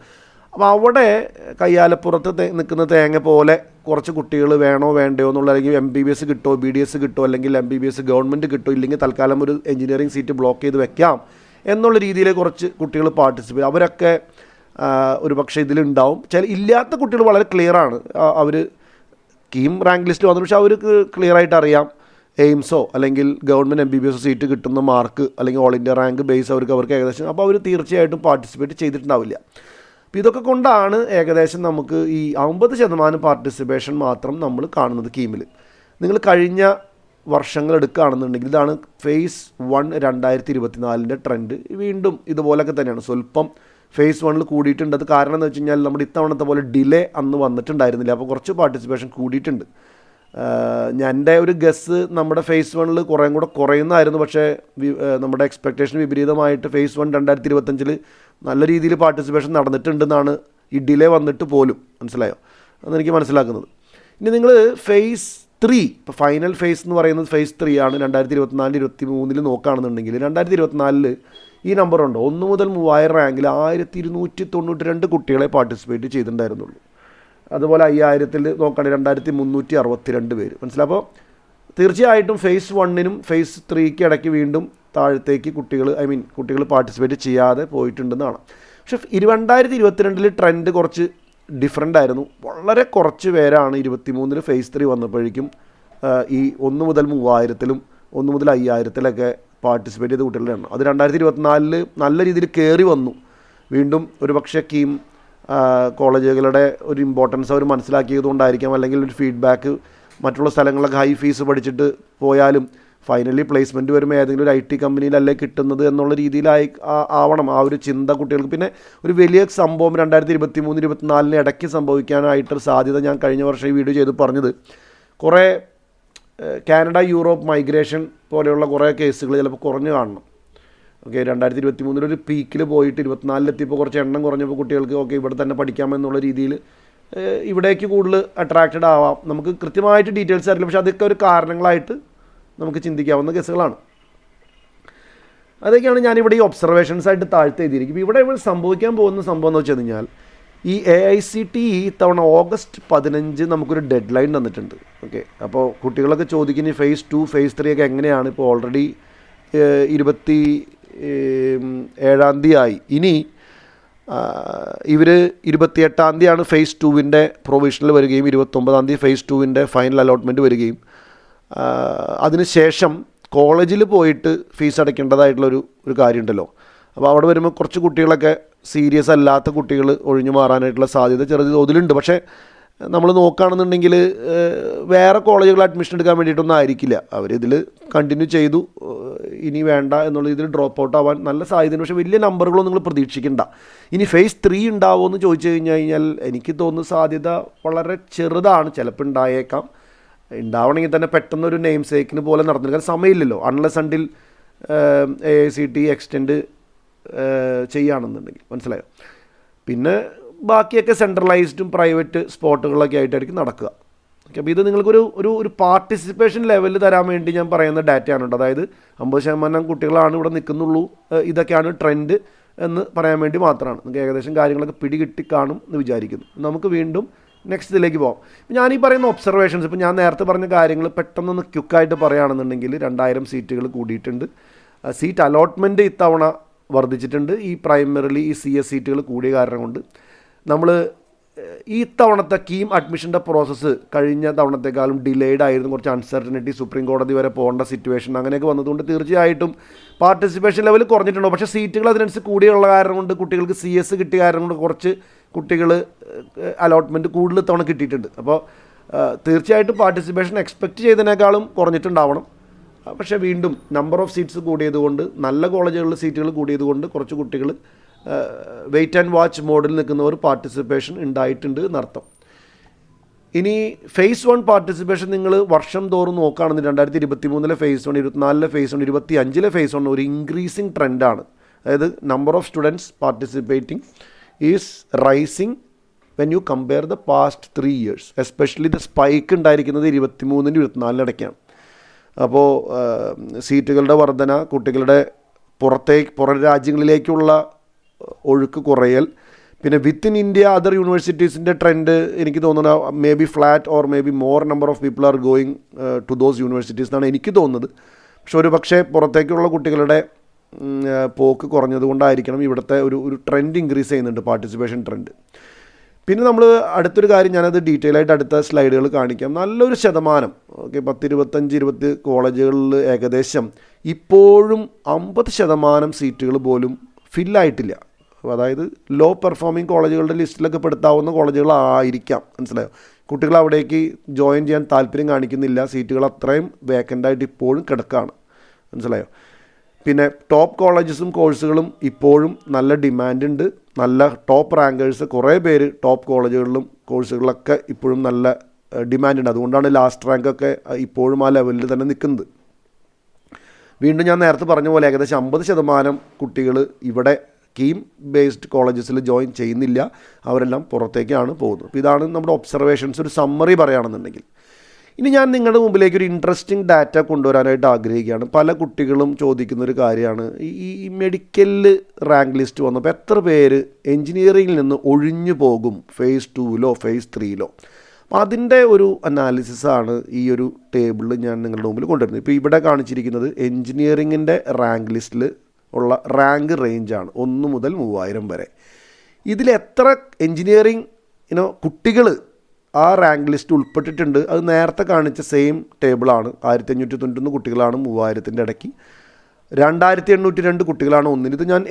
അപ്പോൾ അവിടെ കയ്യാലപ്പുറത്ത് നിൽക്കുന്ന തേങ്ങ പോലെ കുറച്ച് കുട്ടികൾ വേണോ വേണ്ടയോ എന്നുള്ള, അല്ലെങ്കിൽ MBBS കിട്ടോ BDS കിട്ടോ, അല്ലെങ്കിൽ MBBS ഗവൺമെൻറ് കിട്ടോ, ഇല്ലെങ്കിൽ തൽക്കാലം ഒരു എഞ്ചിനീയറിംഗ് സീറ്റ് ബ്ലോക്ക് ചെയ്ത് വെക്കാം എന്നുള്ള രീതിയിൽ കുറച്ച് കുട്ടികൾ പാർട്ടിസിപ്പേറ്റ്, അവരൊക്കെ ഒരു പക്ഷേ ഇതിലുണ്ടാവും. ഇല്ലാത്ത കുട്ടികൾ വളരെ ക്ലിയറാണ്, അവർ കീം റാങ്ക് ലിസ്റ്റ് വന്നു, പക്ഷേ അവർക്ക് ക്ലിയറായിട്ട് അറിയാം എയിംസോ അല്ലെങ്കിൽ ഗവൺമെൻറ് MBBS സീറ്റ് കിട്ടുന്ന മാർക്ക് അല്ലെങ്കിൽ ഓൾ ഇന്ത്യ റാങ്ക് ബേസ് അവർക്ക് ഏകദേശം, അപ്പോൾ അവർ തീർച്ചയായിട്ടും പാർട്ടിസിപ്പേറ്റ് ചെയ്തിട്ടുണ്ടാവില്ല. അപ്പോൾ ഇതൊക്കെ കൊണ്ടാണ് ഏകദേശം നമുക്ക് ഈ 50% പാർട്ടിസിപ്പേഷൻ മാത്രം നമ്മൾ കാണുന്നത് കീമിൽ. നിങ്ങൾ കഴിഞ്ഞ വർഷങ്ങൾ എടുക്കുകയാണെന്നുണ്ടെങ്കിൽ ഇതാണ് ഫേസ് 1 2024 ട്രെൻഡ്. വീണ്ടും ഇതുപോലൊക്കെ തന്നെയാണ്, സ്വല്പം ഫേസ് 1 കൂടിയിട്ടുണ്ട്. അത് കാരണം എന്ന് വെച്ച് കഴിഞ്ഞാൽ നമ്മുടെ ഇത്തവണത്തെ പോലെ ഡിലേ അന്ന് വന്നിട്ടുണ്ടായിരുന്നില്ല, അപ്പോൾ കുറച്ച് പാർട്ടിസിപ്പേഷൻ കൂടിയിട്ടുണ്ട്. എൻ്റെ ഒരു ഗസ് നമ്മുടെ ഫേസ് 1 കുറേയും കൂടെ കുറയുന്നതായിരുന്നു, പക്ഷേ നമ്മുടെ എക്സ്പെക്റ്റേഷൻ വിപരീതമായിട്ട് ഫേസ് 1 2025 നല്ല രീതിയിൽ പാർട്ടിസിപ്പേഷൻ നടന്നിട്ടുണ്ടെന്നാണ് ഈ ഡിലേ വന്നിട്ട് പോലും, മനസ്സിലായോ, അതെനിക്ക് മനസ്സിലാക്കുന്നത്. ഇനി നിങ്ങൾ ഫേസ് 3, ഇപ്പോൾ ഫൈനൽ ഫേസ് എന്ന് പറയുന്നത് ഫേസ് 3 ആണ്. 2024-23 നോക്കുകയാണെന്നുണ്ടെങ്കിൽ 2024 ഈ നമ്പറുണ്ട്, 1 മുതൽ 3000 റാങ്കിൽ 1292 കുട്ടികളെ പാർട്ടിസിപ്പേറ്റ് ചെയ്തിട്ടുണ്ടായിരുന്നുള്ളൂ. അതുപോലെ 5000-ൽ നോക്കുകയാണെങ്കിൽ 2362 പേര്, മനസ്സിലായി. അപ്പോൾ തീർച്ചയായിട്ടും ഫേസ് 1-നും ഫേസ് 3-ക്ക് ഇടയ്ക്ക് വീണ്ടും താഴത്തേക്ക് കുട്ടികൾ പാർട്ടിസിപ്പേറ്റ് ചെയ്യാതെ പോയിട്ടുണ്ടെന്നാണ്. പക്ഷേ 2022 ട്രെൻഡ് കുറച്ച് ഡിഫറൻ്റ് ആയിരുന്നു. വളരെ കുറച്ച് പേരാണ് 23-ൽ ഫേസ് 3 വന്നപ്പോഴേക്കും ഈ 1 മുതൽ 3000-ലും 1 മുതൽ 5000-ലൊക്കെ പാർട്ടിസിപ്പേറ്റ് ചെയ്ത കുട്ടികളുടെ എണ്ണം. അത് 2024 നല്ല രീതിയിൽ കയറി വന്നു. വീണ്ടും ഒരു പക്ഷേ കീം കോളേജുകളുടെ ഒരു ഇമ്പോർട്ടൻസ് അവർ മനസ്സിലാക്കിയത് കൊണ്ടായിരിക്കാം, അല്ലെങ്കിൽ ഒരു ഫീഡ്ബാക്ക് മറ്റുള്ള സ്ഥലങ്ങളിലൊക്കെ ഹൈ ഫീസ് പഠിച്ചിട്ട് പോയാലും ഫൈനലി പ്ലേസ്മെൻറ്റ് വരുമ്പോൾ ഏതെങ്കിലും ഒരു IT കമ്പനിയിലല്ലേ കിട്ടുന്നത് എന്നുള്ള രീതിയിലായി ആവണം ആ ഒരു ചിന്ത കുട്ടികൾക്ക്. പിന്നെ ഒരു വലിയ സംഭവം 2023-24 ഇടയ്ക്ക് സംഭവിക്കാനായിട്ടൊരു സാധ്യത ഞാൻ കഴിഞ്ഞ വർഷം ഈ വീഡിയോ ചെയ്ത് പറഞ്ഞത്, കുറേ കാനഡ യൂറോപ്പ് മൈഗ്രേഷൻ പോലെയുള്ള കുറേ കേസുകൾ ചിലപ്പോൾ കുറഞ്ഞു കാണണം. ഓക്കെ, 2023 ഒരു പീക്കിൽ പോയിട്ട് 24-ലെത്തിയപ്പോൾ കുറച്ച് എണ്ണം കുറഞ്ഞപ്പോൾ കുട്ടികൾക്ക് ഓക്കെ ഇവിടെ തന്നെ പഠിക്കാമെന്നുള്ള രീതിയിൽ ഇവിടേക്ക് കൂടുതൽ അട്രാക്റ്റഡ് ആവാം. നമുക്ക് കൃത്യമായിട്ട് ഡീറ്റെയിൽസ് അറിയില്ല, പക്ഷേ അതൊക്കെ ഒരു കാരണങ്ങളായിട്ട് നമുക്ക് ചിന്തിക്കാവുന്ന കേസുകളാണ്. അതൊക്കെയാണ് ഞാനിവിടെ ഈ ഒബ്സർവേഷൻസ് ആയിട്ട് താഴ്ത്തി എഴുതിയിരിക്കും. ഇവിടെ സംഭവിക്കാൻ പോകുന്ന സംഭവം എന്ന് വെച്ച് കഴിഞ്ഞാൽ ഈ AICTE ഇത്തവണ ഓഗസ്റ്റ് 15 നമുക്കൊരു ഡെഡ് ലൈൻ തന്നിട്ടുണ്ട്. ഓക്കെ, അപ്പോൾ കുട്ടികളൊക്കെ ചോദിക്കുന്ന ഫേസ് 2 ഫേസ് 3 ഒക്കെ എങ്ങനെയാണ്, ഇപ്പോൾ ഓൾറെഡി 27-ാം തീയതി ആയി. ഇനി ഇവർ 28-ാം തീയതിയാണ് ഫേസ് 2-ൻ്റെ പ്രൊവിഷണൽ വരികയും 29-ാം തീയതി ഫേസ് 2-ൻ്റെ ഫൈനൽ അലോട്ട്മെൻറ്റ് വരികയും അതിനുശേഷം കോളേജിൽ പോയിട്ട് ഫീസ് അടയ്ക്കേണ്ടതായിട്ടുള്ളൊരു കാര്യമുണ്ടല്ലോ. അപ്പോൾ അവിടെ വരുമ്പോൾ കുറച്ച് കുട്ടികളൊക്കെ സീരിയസ് അല്ലാത്ത കുട്ടികൾ ഒഴിഞ്ഞു മാറാനായിട്ടുള്ള സാധ്യത ചെറിയ തോതിലുണ്ട്. പക്ഷേ നമ്മൾ നോക്കുകയാണെന്നുണ്ടെങ്കിൽ വേറെ കോളേജുകൾ അഡ്മിഷൻ എടുക്കാൻ വേണ്ടിയിട്ടൊന്നും ആയിരിക്കില്ല, അവരിതിൽ കണ്ടിന്യൂ ചെയ്തു, ഇനി വേണ്ട എന്നുള്ള ഇതിൽ ഡ്രോപ്പ് ഔട്ട് ആവാൻ നല്ല സാധ്യതയുണ്ട്. പക്ഷേ വലിയ നമ്പറുകളൊന്നും നിങ്ങൾ പ്രതീക്ഷിക്കേണ്ട. ഇനി ഫേസ് 3 ഉണ്ടാവുമോ എന്ന് ചോദിച്ചു കഴിഞ്ഞാൽ എനിക്ക് തോന്നുന്ന സാധ്യത വളരെ ചെറുതാണ്. ചിലപ്പോൾ ഉണ്ടായേക്കാം, ഉണ്ടാവണമെങ്കിൽ തന്നെ പെട്ടെന്നൊരു നെയിം സേക്കിന് പോലെ നടന്നിരിക്കാൻ സമയമില്ലല്ലോ, അൺലെസ് അണ്ടിൽ AICTE എക്സ്റ്റെൻഡ് ചെയ്യുകയാണെന്നുണ്ടെങ്കിൽ, മനസ്സിലായോ. പിന്നെ ബാക്കിയൊക്കെ സെൻട്രലൈസ്ഡും പ്രൈവറ്റ് സ്പോട്ടുകളൊക്കെ ആയിട്ടായിരിക്കും നടക്കുക. ഓക്കെ, അപ്പോൾ ഇത് നിങ്ങൾക്കൊരു ഒരു പാർട്ടിസിപ്പേഷൻ ലെവലിൽ തരാൻ വേണ്ടി ഞാൻ പറയുന്ന ഡാറ്റയാണ് കേട്ടോ. അതായത് 50% കുട്ടികളാണ് ഇവിടെ നിൽക്കുന്നുള്ളൂ, ഇതൊക്കെയാണ് ട്രെൻഡ് എന്ന് പറയാൻ വേണ്ടി മാത്രമാണ്. നിങ്ങൾക്ക് ഏകദേശം കാര്യങ്ങളൊക്കെ പിടികിട്ടി കാണും എന്ന് വിചാരിക്കുന്നു. നമുക്ക് വീണ്ടും നെക്സ്റ്റ് ഇതിലേക്ക് പോകാം. ഞാൻ ഈ പറയുന്ന ഒബ്സർവേഷൻസ്, ഇപ്പോൾ ഞാൻ നേരത്തെ പറഞ്ഞ കാര്യങ്ങൾ പെട്ടെന്നൊന്ന് ക്വിക്കായിട്ട് പറയുകയാണെന്നുണ്ടെങ്കിൽ 2000 സീറ്റുകൾ കൂടിയിട്ടുണ്ട്. സീറ്റ് അലോട്ട്മെൻറ്റ് ഇത്തവണ വർദ്ധിച്ചിട്ടുണ്ട്. ഈ പ്രൈമറിലി ഈ CS സീറ്റുകൾ കൂടിയ കാരണം കൊണ്ട് നമ്മൾ ഈ തവണത്തെ കീം അഡ്മിഷൻ്റെ പ്രോസസ്സ് കഴിഞ്ഞ തവണത്തെക്കാളും ഡിലേഡ് ആയിരുന്നു. കുറച്ച് അൺസർട്ടനിറ്റി, സുപ്രീം കോടതി വരെ പോകേണ്ട സിറ്റുവേഷൻ അങ്ങനെയൊക്കെ വന്നതുകൊണ്ട് തീർച്ചയായിട്ടും പാർട്ടിസിപ്പേഷൻ ലെവൽ കുറഞ്ഞിട്ടുണ്ടോ. പക്ഷേ സീറ്റുകൾ അതിനനുസരിച്ച് കൂടിയുള്ള കാരണം കൊണ്ട് കുട്ടികൾക്ക് CS കിട്ടിയ കാരണം കൊണ്ട് കുറച്ച് കുട്ടികൾ അലോട്ട്മെൻറ്റ് കൂടുതൽ തവണ കിട്ടിയിട്ടുണ്ട്. അപ്പോൾ തീർച്ചയായിട്ടും പാർട്ടിസിപ്പേഷൻ എക്സ്പെക്റ്റ് ചെയ്തതിനേക്കാളും കുറഞ്ഞിട്ടുണ്ടാവണം. പക്ഷേ വീണ്ടും നമ്പർ ഓഫ് സീറ്റ്സ് കൂടിയതുകൊണ്ട്, നല്ല കോളേജുകളിൽ സീറ്റുകൾ കൂടിയതുകൊണ്ട് കുറച്ച് കുട്ടികൾ വെയിറ്റ് ആൻഡ് വാച്ച് മോഡിൽ നിൽക്കുന്നവർ പാർട്ടിസിപ്പേഷൻ ഉണ്ടായിട്ടുണ്ട് എന്നർത്ഥം. ഇനി ഫേസ് 1 പാർട്ടിസിപ്പേഷൻ നിങ്ങൾ വർഷം തോറും നോക്കുകയാണെന്ന് 2023 ഫേസ് 1, 24 ഫേസ് 1, 25 ഫേസ് 1 ഒരു ഇൻക്രീസിങ് ട്രെൻഡാണ്. അതായത് number of students participating is rising when you compare the past 3 years. Especially the spike ഉണ്ടായിരിക്കുന്നത് 23-നും 24-നും ഇടയ്ക്കാണ്. അപ്പോൾ സീറ്റുകളുടെ വർധന, കുട്ടികളുടെ പുറം രാജ്യങ്ങളിലേക്കുള്ള ഒഴുക്ക് കുറയൽ, പിന്നെ വിത്തിൻ ഇന്ത്യ അതർ യൂണിവേഴ്സിറ്റീസിൻ്റെ ട്രെൻഡ് എനിക്ക് തോന്നുന്നു may be flat or may be more number of people are going to those universities എന്നാണ് എനിക്ക് തോന്നുന്നത്. പക്ഷെ ഒരു പക്ഷേ പുറത്തേക്കുള്ള കുട്ടികളുടെ പോക്ക് കുറഞ്ഞതുകൊണ്ടായിരിക്കണം ഇവിടുത്തെ ഒരു ട്രെൻഡ് ഇൻക്രീസ് ചെയ്യുന്നുണ്ട്, പാർട്ടിസിപ്പേഷൻ ട്രെൻഡ്. പിന്നെ നമ്മൾ അടുത്തൊരു കാര്യം, ഞാനത് ഡീറ്റെയിൽ ആയിട്ട് അടുത്ത സ്ലൈഡുകൾ കാണിക്കാം. നല്ലൊരു ശതമാനം, ഓക്കെ, 10-25-20 കോളേജുകളിൽ ഏകദേശം ഇപ്പോഴും 50% സീറ്റുകൾ പോലും ഫില്ലായിട്ടില്ല. അതായത് ലോ പെർഫോമിംഗ് കോളേജുകളുടെ ലിസ്റ്റിലൊക്കെ പെടുത്താവുന്ന കോളേജുകളായിരിക്കാം, മനസ്സിലായോ. കുട്ടികൾ അവിടേക്ക് ജോയിൻ ചെയ്യാൻ താല്പര്യം കാണിക്കുന്നില്ല, സീറ്റുകൾ അത്രയും വേക്കൻ്റായിട്ട് ഇപ്പോഴും കിടക്കുകയാണ്, മനസ്സിലായോ. പിന്നെ ടോപ്പ് കോളേജസും കോഴ്സുകളും ഇപ്പോഴും നല്ല ഡിമാൻഡുണ്ട്. നല്ല ടോപ്പ് റാങ്കേഴ്സ് കുറേ പേര് ടോപ്പ് കോളേജുകളിലും കോഴ്സുകളിലൊക്കെ ഇപ്പോഴും നല്ല ഡിമാൻഡുണ്ട്. അതുകൊണ്ടാണ് ലാസ്റ്റ് റാങ്കൊക്കെ ഇപ്പോഴും ആ ലെവലിൽ തന്നെ നിൽക്കുന്നത്. വീണ്ടും ഞാൻ നേരത്തെ പറഞ്ഞ പോലെ ഏകദേശം 50% കുട്ടികൾ ഇവിടെ കീം ബേസ്ഡ് കോളേജസിൽ ജോയിൻ ചെയ്യുന്നില്ല, അവരെല്ലാം പുറത്തേക്കാണ് പോകുന്നത്. അപ്പോൾ ഇതാണ് നമ്മുടെ ഒബ്സർവേഷൻസ്, ഒരു സമ്മറി പറയുകയാണെന്നുണ്ടെങ്കിൽ. ഇനി ഞാൻ നിങ്ങളുടെ മുമ്പിലേക്ക് ഒരു ഇൻട്രസ്റ്റിംഗ് ഡാറ്റ കൊണ്ടുവരാനായിട്ട് ആഗ്രഹിക്കുകയാണ്. പല കുട്ടികളും ചോദിക്കുന്നൊരു കാര്യമാണ്, ഈ മെഡിക്കലിൽ റാങ്ക് ലിസ്റ്റ് വന്നപ്പോൾ എത്ര പേര് എൻജിനീയറിംഗിൽ നിന്ന് ഒഴിഞ്ഞു പോകും ഫേസ് 2-ലോ ഫേസ് 3-ലോ. അപ്പോൾ അതിൻ്റെ ഒരു അനാലിസിസാണ് ഈ ഒരു ടേബിളിൽ ഞാൻ നിങ്ങളുടെ മുമ്പിൽ കൊണ്ടുവരുന്നത്. ഇപ്പോൾ ഇവിടെ കാണിച്ചിരിക്കുന്നത് എൻജിനീയറിങ്ങിൻ്റെ റാങ്ക് ലിസ്റ്റിൽ ഉള്ള റാങ്ക് റേഞ്ചാണ് 1 മുതൽ 3000 വരെ. ഇതിലെത്ര എൻജിനീയറിംഗ് കുട്ടികൾ ആ റാങ്ക് ലിസ്റ്റ് ഉൾപ്പെട്ടിട്ടുണ്ട്, അത് നേരത്തെ കാണിച്ച സെയിം ടേബിളാണ്. 1591 കുട്ടികളാണ് 3000-ൻ്റെ ഇടയ്ക്ക്, 2802 കുട്ടികളാണ് 1-ന്. ഇത് ഞാൻ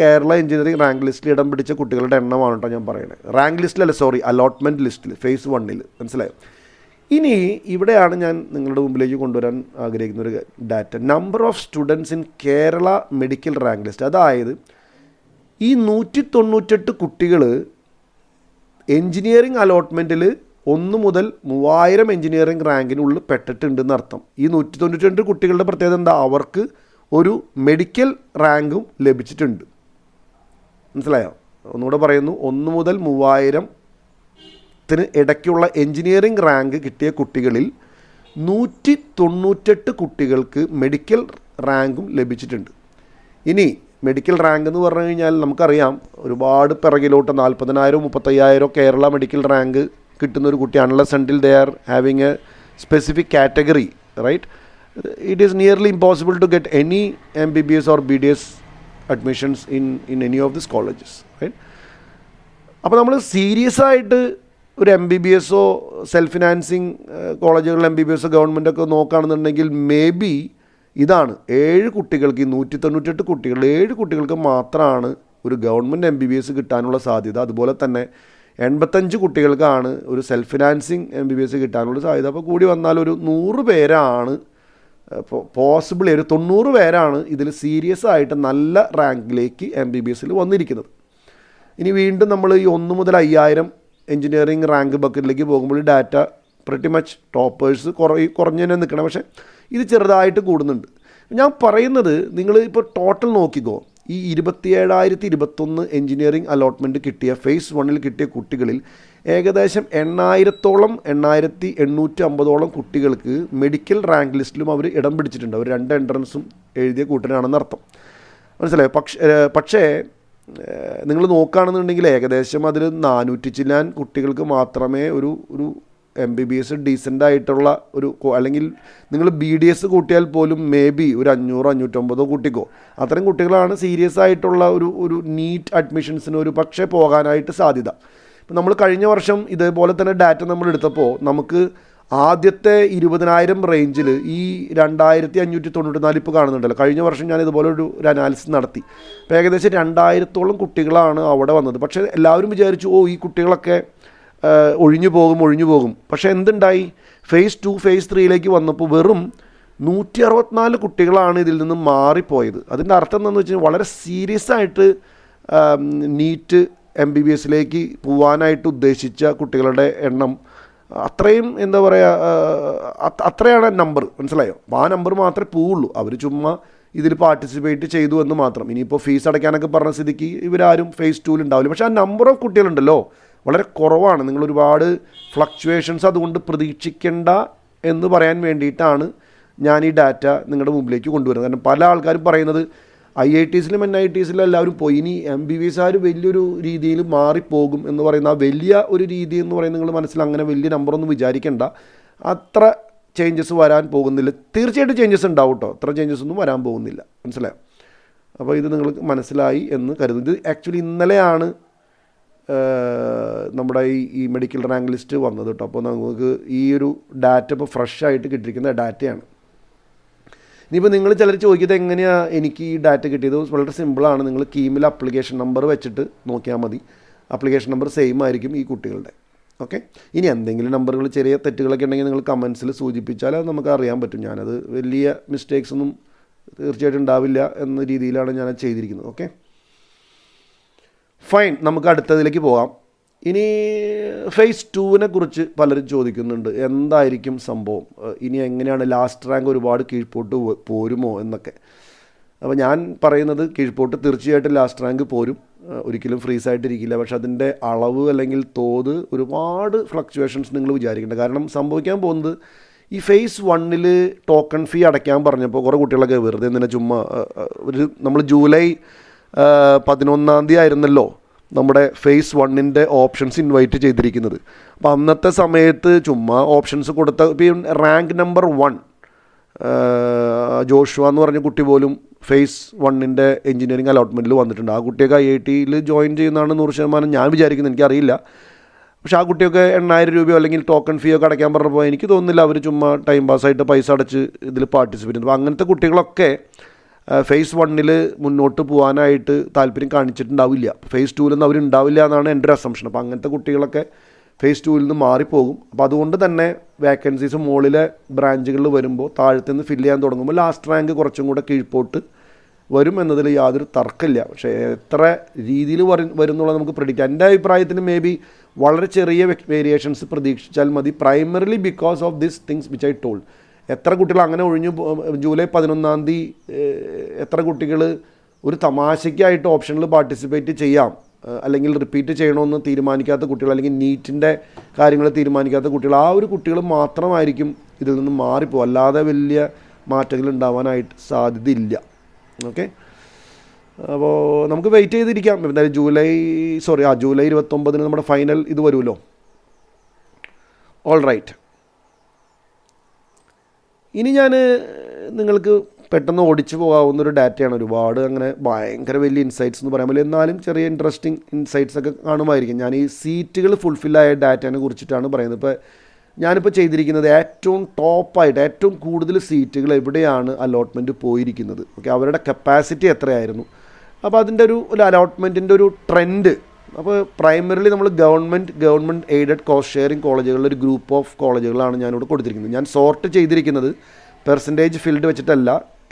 കേരള എഞ്ചിനീയറിംഗ് റാങ്ക് ലിസ്റ്റിൽ ഇടം പിടിച്ച കുട്ടികളുടെ എണ്ണമാണ് കേട്ടോ ഞാൻ പറയുന്നത്. റാങ്ക് ലിസ്റ്റിലല്ല, സോറി, അലോട്ട്മെൻറ്റ് ലിസ്റ്റിൽ ഫേസ് 1-ൽ, മനസ്സിലായോ. ഇനി ഇവിടെയാണ് ഞാൻ നിങ്ങളുടെ മുമ്പിലേക്ക് കൊണ്ടുവരാൻ ആഗ്രഹിക്കുന്ന ഒരു data, number of students in Kerala medical rank list. അതായത് ഈ 198 കുട്ടികൾ എൻജിനീയറിംഗ് അലോട്ട്മെൻറ്റിൽ 1 മുതൽ 3000 എൻജിനീയറിംഗ് റാങ്കിനുള്ളിൽ പെട്ടിട്ടുണ്ടെന്ന് അർത്ഥം. ഈ 192 കുട്ടികളുടെ പ്രത്യേകത എന്താ, അവർക്ക് ഒരു മെഡിക്കൽ റാങ്കും ലഭിച്ചിട്ടുണ്ട്, മനസ്സിലായോ. ഒന്നുകൂടെ പറയുന്നു, 1 മുതൽ 3000-ന് ഇടയ്ക്കുള്ള എൻജിനീയറിംഗ് റാങ്ക് കിട്ടിയ കുട്ടികളിൽ 198 കുട്ടികൾക്ക് മെഡിക്കൽ റാങ്കും ലഭിച്ചിട്ടുണ്ട്. ഇനി മെഡിക്കൽ റാങ്ക് എന്ന് പറഞ്ഞു കഴിഞ്ഞാൽ നമുക്കറിയാം ഒരുപാട് പിറകിലോട്ട് 40,000 35,000 കേരള മെഡിക്കൽ റാങ്ക് കിട്ടുന്ന ഒരു കുട്ടി, unless until they are having a specific category, right, it is nearly impossible to get any MBBS or BDS admissions in any of this colleges, right. അപ്പോൾ നമ്മൾ സീരിയസ് ആയിട്ട് ഒരു MBBSോ സെൽഫ് ഫിനാൻസിങ് കോളേജുകളിൽ MBBSോ ഗവൺമെൻറ്റൊക്കെ നോക്കുകയാണെന്നുണ്ടെങ്കിൽ may be ഇതാണ് 7 കുട്ടികൾക്ക്, ഈ 198 കുട്ടികൾ 7 കുട്ടികൾക്ക് മാത്രമാണ് ഒരു ഗവൺമെൻറ് MBBS കിട്ടാനുള്ള സാധ്യത. അതുപോലെ തന്നെ 85 കുട്ടികൾക്കാണ് ഒരു സെൽഫ് ഫിനാൻസിങ് MBBS കിട്ടാനുള്ള സാധ്യത. അപ്പോൾ കൂടി വന്നാൽ ഒരു 100 പേരാണ് പോസിബിളി, ഒരു 90 പേരാണ് ഇതിൽ സീരിയസ് ആയിട്ട് നല്ല റാങ്കിലേക്ക് MBBSൽ വന്നിരിക്കുന്നത്. ഇനി വീണ്ടും നമ്മൾ ഈ 1 മുതൽ 5000 എൻജിനീയറിംഗ് റാങ്ക് ബക്കറ്റിലേക്ക് പോകുമ്പോൾ ഡാറ്റ പ്രിറ്റി മച്ച് ടോപ്പേഴ്സ് കുറഞ്ഞു തന്നെ നിൽക്കണം. പക്ഷേ ഇത് ചെറുതായിട്ട് കൂടുന്നുണ്ട്. ഞാൻ പറയുന്നത് നിങ്ങൾ ഇപ്പോൾ ടോട്ടൽ നോക്കിക്കോ, ഈ 27,021 എൻജിനീയറിംഗ് അലോട്ട്മെൻറ്റ് കിട്ടിയ ഫേസ് 1-ൽ കിട്ടിയ കുട്ടികളിൽ ഏകദേശം 8,000-ഓളം 8,850-ഓളം കുട്ടികൾക്ക് മെഡിക്കൽ റാങ്ക് ലിസ്റ്റിലും അവർ ഇടം പിടിച്ചിട്ടുണ്ട്. അവർ 2 എൻട്രൻസും എഴുതിയ കൂട്ടനാണെന്നർത്ഥം, മനസ്സിലായോ. പക്ഷേ നിങ്ങൾ നോക്കുകയാണെന്നുണ്ടെങ്കിൽ ഏകദേശം അതിൽ 400 ചില്ലാൻ കുട്ടികൾക്ക് മാത്രമേ ഒരു MBBS ഡീസൻ്റ് ആയിട്ടുള്ള ഒരു അല്ലെങ്കിൽ നിങ്ങൾ BDS കൂട്ടിയാൽ പോലും മേ ബി ഒരു 500-550 കൂട്ടിക്കോ, അത്തരം കുട്ടികളാണ് സീരിയസ് ആയിട്ടുള്ള ഒരു നീറ്റ് അഡ്മിഷൻസിന് ഒരു പക്ഷേ പോകാനായിട്ട് സാധ്യത. ഇപ്പം നമ്മൾ കഴിഞ്ഞ വർഷം ഇതേപോലെ തന്നെ ഡാറ്റ നമ്മൾ എടുത്തപ്പോൾ നമുക്ക് ആദ്യത്തെ 20,000 റേഞ്ചിൽ ഈ 2,594 ഇപ്പോൾ കാണുന്നുണ്ടല്ലോ. കഴിഞ്ഞ വർഷം ഞാൻ ഇതുപോലെ ഒരു അനാലിസിസ് നടത്തി. അപ്പോൾ ഏകദേശം 2,000-ഓളം കുട്ടികളാണ് അവിടെ വന്നത്. പക്ഷേ എല്ലാവരും വിചാരിച്ചു ഈ കുട്ടികളൊക്കെ ഒഴിഞ്ഞു പോകും. പക്ഷേ എന്തുണ്ടായി, ഫേസ് 2 ഫേസ് 3യിലേക്ക് വന്നപ്പോൾ വെറും 164 കുട്ടികളാണ് ഇതിൽ നിന്ന് മാറിപ്പോയത്. അതിൻ്റെ അർത്ഥം എന്താണെന്ന് വെച്ചാൽ വളരെ സീരിയസ് ആയിട്ട് നീറ്റ് MBBSയിലേക്ക് പോകാനായിട്ട് ഉദ്ദേശിച്ച കുട്ടികളുടെ എണ്ണം അത്രയും എന്താ പറയുക, അത്രയാണ് നമ്പർ, മനസ്സിലായോ? അപ്പോൾ ആ നമ്പർ മാത്രമേ പോവുള്ളൂ. അവർ ചുമ്മാ ഇതിൽ പാർട്ടിസിപ്പേറ്റ് ചെയ്തു എന്ന് മാത്രം. ഇനിയിപ്പോൾ ഫീസ് അടയ്ക്കാനൊക്കെ പറഞ്ഞ സ്ഥിതിക്ക് ഇവരാരും ഫേസ് 2ൽ ഉണ്ടാവില്ല. പക്ഷേ ആ നമ്പർ ഓഫ് കുട്ടികളുണ്ടല്ലോ വളരെ കുറവാണ്. നിങ്ങൾ ഒരുപാട് ഫ്ലക്ച്വേഷൻസ് അതുകൊണ്ട് പ്രതീക്ഷിക്കേണ്ട എന്ന് പറയാൻ വേണ്ടിയിട്ടാണ് ഞാൻ ഈ ഡാറ്റ നിങ്ങളുടെ മുമ്പിലേക്ക് കൊണ്ടുവരുന്നത്. കാരണം പല ആൾക്കാരും പറയുന്നത് IITസിലും NITസിലും എല്ലാവരും പോയി, ഇനി MBBSകാർ വലിയൊരു രീതിയിൽ മാറിപ്പോകും എന്ന് പറയുന്ന ആ വലിയ ഒരു രീതി എന്ന് പറയുന്നത് നിങ്ങൾ മനസ്സിൽ അങ്ങനെ വലിയ നമ്പറൊന്നും വിചാരിക്കേണ്ട. അത്ര ചേഞ്ചസ് വരാൻ പോകുന്നില്ല. തീർച്ചയായിട്ടും ചേഞ്ചസ് ഉണ്ടാവും കേട്ടോ, അത്ര ചേഞ്ചസ് ഒന്നും വരാൻ പോകുന്നില്ല, മനസ്സിലായോ? അപ്പോൾ ഇത് നിങ്ങൾക്ക് മനസ്സിലായി എന്ന് കരുതുന്നു. ഇത് ആക്ച്വലി ഇന്നലെയാണ് നമ്മുടെ ഈ മെഡിക്കൽ റാങ്ക് ലിസ്റ്റ് വന്നത് കേട്ടോ. അപ്പോൾ നമുക്ക് ഈ ഒരു ഡാറ്റ ഇപ്പോൾ ഫ്രഷ് ആയിട്ട് കിട്ടിയിരിക്കുന്ന ഡാറ്റയാണ്. ഇനിയിപ്പോൾ നിങ്ങൾ ചിലർ ചോദിക്കുന്നത് എങ്ങനെയാണ് എനിക്ക് ഈ ഡാറ്റ കിട്ടിയത്? വളരെ സിമ്പിളാണ്. നിങ്ങൾ കീമിൽ അപ്ലിക്കേഷൻ നമ്പർ വെച്ചിട്ട് നോക്കിയാൽ മതി. അപ്ലിക്കേഷൻ നമ്പർ സെയിം ആയിരിക്കും ഈ കുട്ടികളുടെ. ഓക്കെ, ഇനി എന്തെങ്കിലും നമ്പറുകൾ ചെറിയ തെറ്റുകളൊക്കെ ഉണ്ടെങ്കിൽ നിങ്ങൾ കമൻസിൽ സൂചിപ്പിച്ചാൽ അത് നമുക്ക് അറിയാൻ പറ്റും. ഞാനത് വലിയ മിസ്റ്റേക്സ് ഒന്നും തീർച്ചയായിട്ടും ഉണ്ടാവില്ല എന്ന രീതിയിലാണ് ഞാനത് ചെയ്തിരിക്കുന്നത്. ഓക്കെ ഫൈൻ, നമുക്ക് അടുത്തതിലേക്ക് പോകാം. ഇനി ഫേസ് 2വിനെ കുറിച്ച് പലരും ചോദിക്കുന്നുണ്ട്, എന്തായിരിക്കും സംഭവം, ഇനി എങ്ങനെയാണ് ലാസ്റ്റ് റാങ്ക് ഒരുപാട് കീഴ്പോട്ട് പോരുമോ എന്നൊക്കെ. അപ്പോൾ ഞാൻ പറയുന്നത് കീഴ്പോട്ട് തീർച്ചയായിട്ടും ലാസ്റ്റ് റാങ്ക് പോരും, ഒരിക്കലും ഫ്രീസ് ആയിട്ടിരിക്കില്ല. പക്ഷെ അതിൻ്റെ അളവ് അല്ലെങ്കിൽ തോത് ഒരുപാട് ഫ്ലക്ച്വേഷൻസ് നിങ്ങൾ വിചാരിക്കേണ്ട. കാരണം സംഭവിക്കാൻ പോകുന്നത് ഈ ഫേസ് 1ൽ ടോക്കൺ ഫീ അടയ്ക്കാൻ പറഞ്ഞപ്പോൾ കുറേ കുട്ടികളൊക്കെ വെറുതെ തന്നെ ചുമ്മാ നമ്മൾ ജൂലൈ 11-ാം തീയതി ആയിരുന്നല്ലോ നമ്മുടെ ഫേസ് 1ൻ്റെ ഓപ്ഷൻസ് ഇൻവൈറ്റ് ചെയ്തിരിക്കുന്നത്. അപ്പോൾ അന്നത്തെ സമയത്ത് ചുമ്മാ ഓപ്ഷൻസ് കൊടുത്ത ഇപ്പം റാങ്ക് നമ്പർ 1 ജോഷുവ എന്ന് പറഞ്ഞ കുട്ടി പോലും ഫേസ് 1ൻ്റെ എഞ്ചിനീയറിംഗ് അലോട്ട്മെൻറ്റിൽ വന്നിട്ടുണ്ട്. ആ കുട്ടിയൊക്കെ IITയിൽ ജോയിൻ ചെയ്യുന്നതാണ് 100% ഞാൻ വിചാരിക്കുന്നത്, എനിക്കറിയില്ല. പക്ഷേ ആ കുട്ടിയൊക്കെ 8,000 രൂപയോ അല്ലെങ്കിൽ ടോക്കൺ ഫീ ഒക്കെ അടയ്ക്കാൻ പറഞ്ഞപ്പോൾ എനിക്ക് തോന്നുന്നില്ല അവർ ചുമ്മാ ടൈം പാസ്സായിട്ട് പൈസ അടച്ച് ഇതിൽ പാർട്ടിസിപ്പേറ്റ് ചെയ്യുന്നു. അപ്പോൾ അങ്ങനത്തെ കുട്ടികളൊക്കെ ഫേസ് 1ൽ മുന്നോട്ട് പോകാനായിട്ട് താല്പര്യം കാണിച്ചിട്ടുണ്ടാവില്ല. ഫേസ് 2ൽ അവരുണ്ടാവില്ല എന്നാണ് എൻ്റെ ഒരു അസംഷൻ. അപ്പോൾ അങ്ങനത്തെ കുട്ടികളൊക്കെ ഫേസ് 2ൽ നിന്ന് മാറിപ്പോകും. അപ്പോൾ അതുകൊണ്ട് തന്നെ വേക്കൻസീസ് മുകളിലെ ബ്രാഞ്ചുകളിൽ വരുമ്പോൾ താഴത്തു നിന്ന് ഫില്ല് ചെയ്യാൻ തുടങ്ങുമ്പോൾ ലാസ്റ്റ് റാങ്ക് കുറച്ചും കൂടെ കീഴ്പോട്ട് വരും എന്നതിൽ യാതൊരു തർക്കമില്ല. പക്ഷേ എത്ര രീതിയിൽ വരുന്നുള്ളത് നമുക്ക് പ്രെഡിക്റ്റ്. എൻ്റെ അഭിപ്രായത്തിൽ മേ ബി വളരെ ചെറിയ വേരിയേഷൻസ് പ്രതീക്ഷിച്ചാൽ മതി. Primarily because of this things which I told. എത്ര കുട്ടികൾ അങ്ങനെ ഒഴിഞ്ഞു ജൂലൈ 11-ാം തീയതി എത്ര കുട്ടികൾ ഒരു തമാശയ്ക്കായിട്ട് ഓപ്ഷനിൽ പാർട്ടിസിപ്പേറ്റ് ചെയ്യാം അല്ലെങ്കിൽ റിപ്പീറ്റ് ചെയ്യണമെന്ന് തീരുമാനിക്കാത്ത കുട്ടികൾ, അല്ലെങ്കിൽ നീറ്റിൻ്റെ കാര്യങ്ങൾ തീരുമാനിക്കാത്ത കുട്ടികൾ, ആ ഒരു കുട്ടികൾ മാത്രമായിരിക്കും ഇതിൽ നിന്ന് മാറിപ്പോകും. അല്ലാതെ വലിയ മാറ്റങ്ങൾ ഉണ്ടാവാനായിട്ട് സാധ്യതയില്ല. ഓക്കെ, അപ്പോൾ നമുക്ക് വെയിറ്റ് ചെയ്തിരിക്കാം. എന്തായാലും ജൂലൈ 29-ന് നമ്മുടെ ഫൈനൽ ഇത് വരുമല്ലോ. ഓൾ റൈറ്റ്, ഇനി ഞാൻ നിങ്ങൾക്ക് പെട്ടെന്ന് ഓടിച്ചു പോകാവുന്നൊരു ഡാറ്റയാണ്. ഒരുപാട് അങ്ങനെ ഭയങ്കര വലിയ ഇൻസൈറ്റ്സ് എന്ന് പറയാൻ പറ്റില്ല, എന്നാലും ചെറിയ ഇൻട്രസ്റ്റിംഗ് ഇൻസൈറ്റ്സ് ഒക്കെ കാണുമായിരിക്കും. ഞാൻ ഈ സീറ്റുകൾ ഫുൾഫില്ലായ ഡാറ്റയെ കുറിച്ചിട്ടാണ് പറയുന്നത്. ഇപ്പോൾ ഞാനിപ്പോൾ ചെയ്തിരിക്കുന്നത് ഏറ്റവും ടോപ്പായിട്ട് ഏറ്റവും കൂടുതൽ സീറ്റുകൾ എവിടെയാണ് അലോട്ട്മെൻറ്റ് പോയിരിക്കുന്നത്. ഓക്കെ, അവരുടെ കപ്പാസിറ്റി എത്രയായിരുന്നു, അപ്പോൾ അതിൻ്റെ ഒരു അലോട്ട്മെൻറ്റിൻ്റെ ഒരു ട്രെൻഡ്. അപ്പോൾ പ്രൈമറിലി നമ്മൾ ഗവൺമെൻറ് എയ്ഡഡ് കോസ്റ്റ് ഷെയറിംഗ് കോളേജുകളിൽ ഒരു ഗ്രൂപ്പ് ഓഫ് കോളേജുകളാണ് ഞാനിവിടെ കൊടുത്തിരിക്കുന്നത്. ഞാൻ സോർട്ട് ചെയ്തിരിക്കുന്നത് പെർസെൻറ്റേജ് ഫീൽഡ് വെച്ചിട്ടല്ല,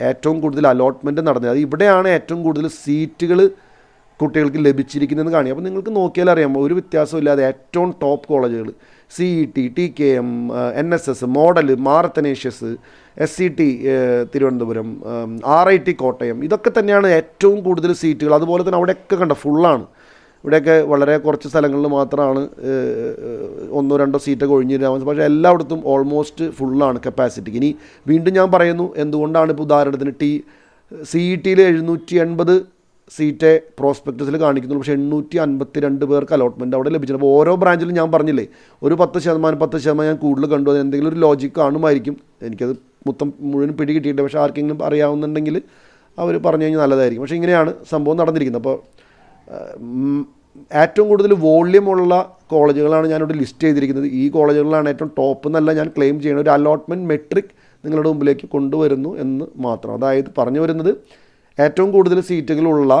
ഏറ്റവും കൂടുതൽ അലോട്ട്മെൻറ്റ് നടന്നത്. അത് ഇവിടെയാണ് ഏറ്റവും കൂടുതൽ സീറ്റുകൾ കുട്ടികൾക്ക് ലഭിച്ചിരിക്കുന്നതെന്ന് കാണുക. അപ്പോൾ നിങ്ങൾക്ക് നോക്കിയാൽ അറിയാം, ഒരു വ്യത്യാസമില്ലാതെ ഏറ്റവും ടോപ്പ് കോളേജുകൾ CET, TKM, NSS, model, Marathanasius, SCT Thiruvananthapuram, RIT Kottayam, ഇതൊക്കെ തന്നെയാണ് ഏറ്റവും കൂടുതൽ സീറ്റുകൾ. അതുപോലെ തന്നെ അവിടെയൊക്കെ കണ്ട ഫുള്ളാണ്. ഇവിടെയൊക്കെ വളരെ കുറച്ച് സ്ഥലങ്ങളിൽ മാത്രമാണ് 1-2 സീറ്റൊക്കെ ഒഴിഞ്ഞിരാൻ. പക്ഷേ എല്ലായിടത്തും ഓൾമോസ്റ്റ് ഫുള്ളാണ് കപ്പാസിറ്റിക്ക്. ഇനി വീണ്ടും ഞാൻ പറയുന്നു എന്തുകൊണ്ടാണ്. ഇപ്പോൾ ഉദാഹരണത്തിന് CETയിൽ 780 സീറ്റേ പ്രോസ്പെക്ടസിൽ കാണിക്കുന്നുള്ളൂ. പക്ഷേ 852 പേർക്ക് അലോട്ട്മെൻറ്റ് അവിടെ ലഭിച്ചിട്ടുണ്ട്. അപ്പോൾ ഓരോ ബ്രാഞ്ചിലും ഞാൻ പറഞ്ഞില്ലേ ഒരു 10% ഞാൻ കൂടുതൽ കണ്ടു. അത് എന്തെങ്കിലും ഒരു ലോജിക്ക് കാണുമായിരിക്കും. എനിക്കത് മുഴുവൻ പിടി കിട്ടിയിട്ടുണ്ട്. പക്ഷേ ആർക്കെങ്കിലും അറിയാവുന്നുണ്ടെങ്കിൽ അവർ പറഞ്ഞു കഴിഞ്ഞാൽ നല്ലതായിരിക്കും. പക്ഷേ ഇങ്ങനെയാണ് സംഭവം നടന്നിരിക്കുന്നത്. അപ്പോൾ ഏറ്റവും കൂടുതൽ വോള്യമുള്ള കോളേജുകളാണ് ഞാനിവിടെ ലിസ്റ്റ് ചെയ്തിരിക്കുന്നത്. ഈ കോളേജുകളിലാണ് ഏറ്റവും ടോപ്പ് എന്നല്ല ഞാൻ ക്ലെയിം ചെയ്യുന്ന ഒരു അലോട്ട്മെൻറ്റ് മെട്രിക് നിങ്ങളുടെ മുമ്പിലേക്ക് കൊണ്ടുവരുന്നു എന്ന് മാത്രം. അതായത് പറഞ്ഞു വരുന്നത് ഏറ്റവും കൂടുതൽ സീറ്റുകളുള്ള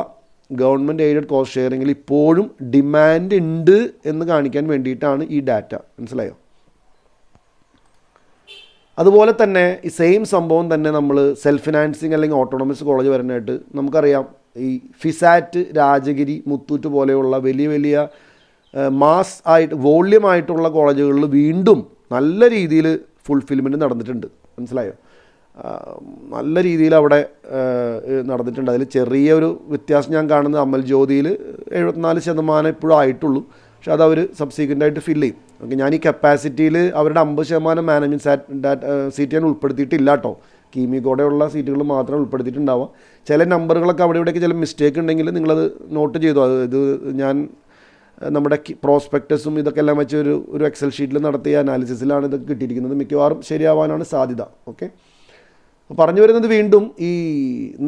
ഗവൺമെൻറ് എയ്ഡഡ് കോസ്റ്റ് ഷെയറിങ്ങിൽ ഇപ്പോഴും ഡിമാൻഡ് ഉണ്ട് എന്ന് കാണിക്കാൻ വേണ്ടിയിട്ടാണ് ഈ ഡാറ്റ. മനസ്സിലായോ? അതുപോലെ തന്നെ ഈ സെയിം സംഭവം തന്നെ നമ്മൾ സെൽഫ് ഫിനാൻസിങ് അല്ലെങ്കിൽ ഓട്ടോണമസ് കോളേജ് വരാനായിട്ട് നമുക്കറിയാം. ഈ ഫിസാറ്റ്, രാജഗിരി, മുത്തൂറ്റ് പോലെയുള്ള വലിയ വലിയ മാസ് ആയിട്ട് വോള്യമായിട്ടുള്ള കോളേജുകളിൽ വീണ്ടും നല്ല രീതിയിൽ ഫുൾഫിൽമെൻറ്റ് നടന്നിട്ടുണ്ട്. മനസ്സിലായോ? നല്ല രീതിയിൽ അവിടെ നടന്നിട്ടുണ്ട്. അതിൽ ചെറിയൊരു വ്യത്യാസം ഞാൻ കാണുന്നത് അമൽ ജ്യോതിയിൽ 74% ഇപ്പോഴും ആയിട്ടുള്ളൂ. പക്ഷെ അത് അവർ സബ്സീക്വൻ്റായിട്ട് ഫില്ല് ചെയ്യും. ഓക്കെ, ഞാൻ ഈ കപ്പാസിറ്റിയിൽ അവരുടെ 50% മാനേജ്മെൻറ്റ് സീറ്റ് ഞാൻ ഉൾപ്പെടുത്തിയിട്ടില്ല കേട്ടോ. കീമിക്കോടെയുള്ള സീറ്റുകൾ മാത്രമേ ഉൾപ്പെടുത്തിയിട്ടുണ്ടാവുക. ചില നമ്പറുകളൊക്കെ അവിടെ ഇവിടെയൊക്കെ ചില മിസ്റ്റേക്ക് ഉണ്ടെങ്കിൽ നിങ്ങളത് നോട്ട് ചെയ്തു. ഇത് ഞാൻ നമ്മുടെ പ്രോസ്പെക്ടസും ഇതൊക്കെ എല്ലാം വെച്ച് ഒരു എക്സൽ ഷീറ്റിൽ നടത്തിയ അനാലിസിസിലാണ് ഇതൊക്കെ കിട്ടിയിരിക്കുന്നത്. മിക്കവാറും ശരിയാവാനാണ് സാധ്യത. ഓക്കെ, പറഞ്ഞു വരുന്നത് വീണ്ടും ഈ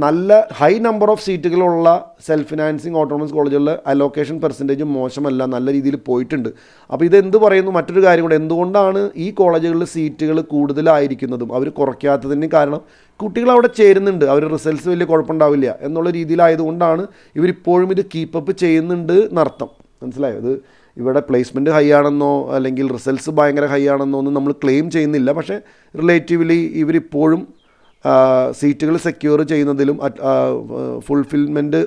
നല്ല ഹൈ നമ്പർ ഓഫ് സീറ്റുകളുള്ള സെൽഫ് ഫിനാൻസിങ് ഓട്ടോണമസ് കോളേജുകളിൽ അലോക്കേഷൻ പെർസെൻറ്റേജ് മോശമല്ല, നല്ല രീതിയിൽ പോയിട്ടുണ്ട്. അപ്പോൾ ഇതെന്ത് പറയുന്നു? മറ്റൊരു കാര്യം കൂടെ, എന്തുകൊണ്ടാണ് ഈ കോളേജുകളിൽ സീറ്റുകൾ കൂടുതലായിരിക്കുന്നതും അവർ കുറയ്ക്കാത്തതിന് കാരണം കുട്ടികൾ അവിടെ ചേരുന്നുണ്ട്, അവർ റിസൾട്ട്സ് വലിയ കുഴപ്പമുണ്ടാവില്ല എന്നുള്ള രീതിയിലായതുകൊണ്ടാണ് ഇവരിപ്പോഴും ഇത് കീപ്പപ്പ് ചെയ്യുന്നുണ്ട് എന്നർത്ഥം. മനസ്സിലായോ? ഇത് ഇവിടെ പ്ലേസ്മെൻറ്റ് ഹൈ ആണെന്നോ അല്ലെങ്കിൽ റിസൾട്ട്സ് ഭയങ്കര ഹൈ ആണെന്നോ ഒന്നും നമ്മൾ ക്ലെയിം ചെയ്യുന്നില്ല. പക്ഷേ റിലേറ്റീവ്ലി ഇവരിപ്പോഴും സീറ്റുകൾ സെക്യൂർ ചെയ്യുന്നതിലും ഫുൾഫിൽമെൻറ്റ്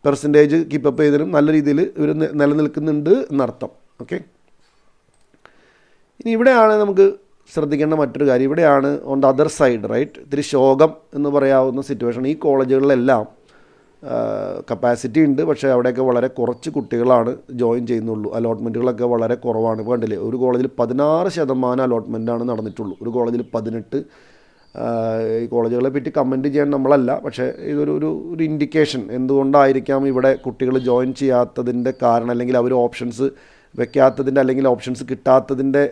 പെർസെൻറ്റേജ് കീപ്പപ്പ് ചെയ്തതിലും നല്ല രീതിയിൽ ഇവർ നിലനിൽക്കുന്നുണ്ട് എന്നർത്ഥം. ഓക്കെ, ഇനി ഇവിടെയാണ് നമുക്ക് ശ്രദ്ധിക്കേണ്ട മറ്റൊരു കാര്യം. ഇവിടെയാണ് on the other side right ഇത്തിരി ശോകം എന്ന് പറയാവുന്ന സിറ്റുവേഷൻ. ഈ കോളേജുകളിലെല്ലാം കപ്പാസിറ്റി ഉണ്ട്, പക്ഷേ അവിടെയൊക്കെ വളരെ കുറച്ച് കുട്ടികളാണ് ജോയിൻ ചെയ്യുന്നുള്ളൂ. അലോട്ട്മെൻറ്റുകളൊക്കെ വളരെ കുറവാണ്. ഇപ്പോൾ കണ്ടില്ലേ, ഒരു കോളേജിൽ 16% അലോട്ട്മെൻറ്റാണ് നടന്നിട്ടുള്ളൂ, ഒരു കോളേജിൽ 18. ഈ കോളേജുകളെ പറ്റി കമൻറ്റ് ചെയ്യാൻ നമ്മളല്ല, പക്ഷേ ഇതൊരു ഇൻഡിക്കേഷൻ എന്തുകൊണ്ടായിരിക്കാം ഇവിടെ കുട്ടികൾ ജോയിൻ ചെയ്യാത്തതിൻ്റെ കാരണം, അല്ലെങ്കിൽ അവർ ഓപ്ഷൻസ് വെക്കാത്തതിൻ്റെ അല്ലെങ്കിൽ ഓപ്ഷൻസ് കിട്ടാത്തതിൻ്റെ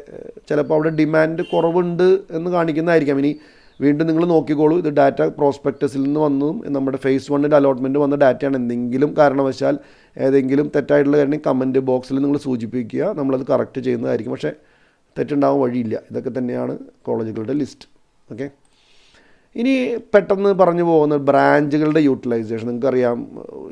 ചിലപ്പോൾ അവിടെ ഡിമാൻഡ് കുറവുണ്ട് എന്ന് കാണിക്കുന്നതായിരിക്കാം. ഇനി വീണ്ടും നിങ്ങൾ നോക്കിക്കോളൂ, ഇത് ഡാറ്റ പ്രോസ്പെക്ടസിൽ നിന്ന് വന്നതും നമ്മുടെ ഫേസ് 1 അലോട്ട്മെൻറ്റ് വന്ന ഡാറ്റയാണ്. എന്തെങ്കിലും കാരണവശാൽ ഏതെങ്കിലും തെറ്റായിട്ടുള്ള കാര്യം കമൻറ്റ് ബോക്സിൽ നിങ്ങൾ സൂചിപ്പിക്കുക, നമ്മളത് കറക്റ്റ് ചെയ്യുന്നതായിരിക്കും. പക്ഷേ തെറ്റുണ്ടാവാൻ വഴിയില്ല. ഇതൊക്കെ തന്നെയാണ് കോളേജുകളുടെ ലിസ്റ്റ്. ഓക്കെ, ഇനി പെട്ടെന്ന് പറഞ്ഞു പോകുന്ന ബ്രാഞ്ചുകളുടെ യൂട്ടിലൈസേഷൻ. നിങ്ങൾക്കറിയാം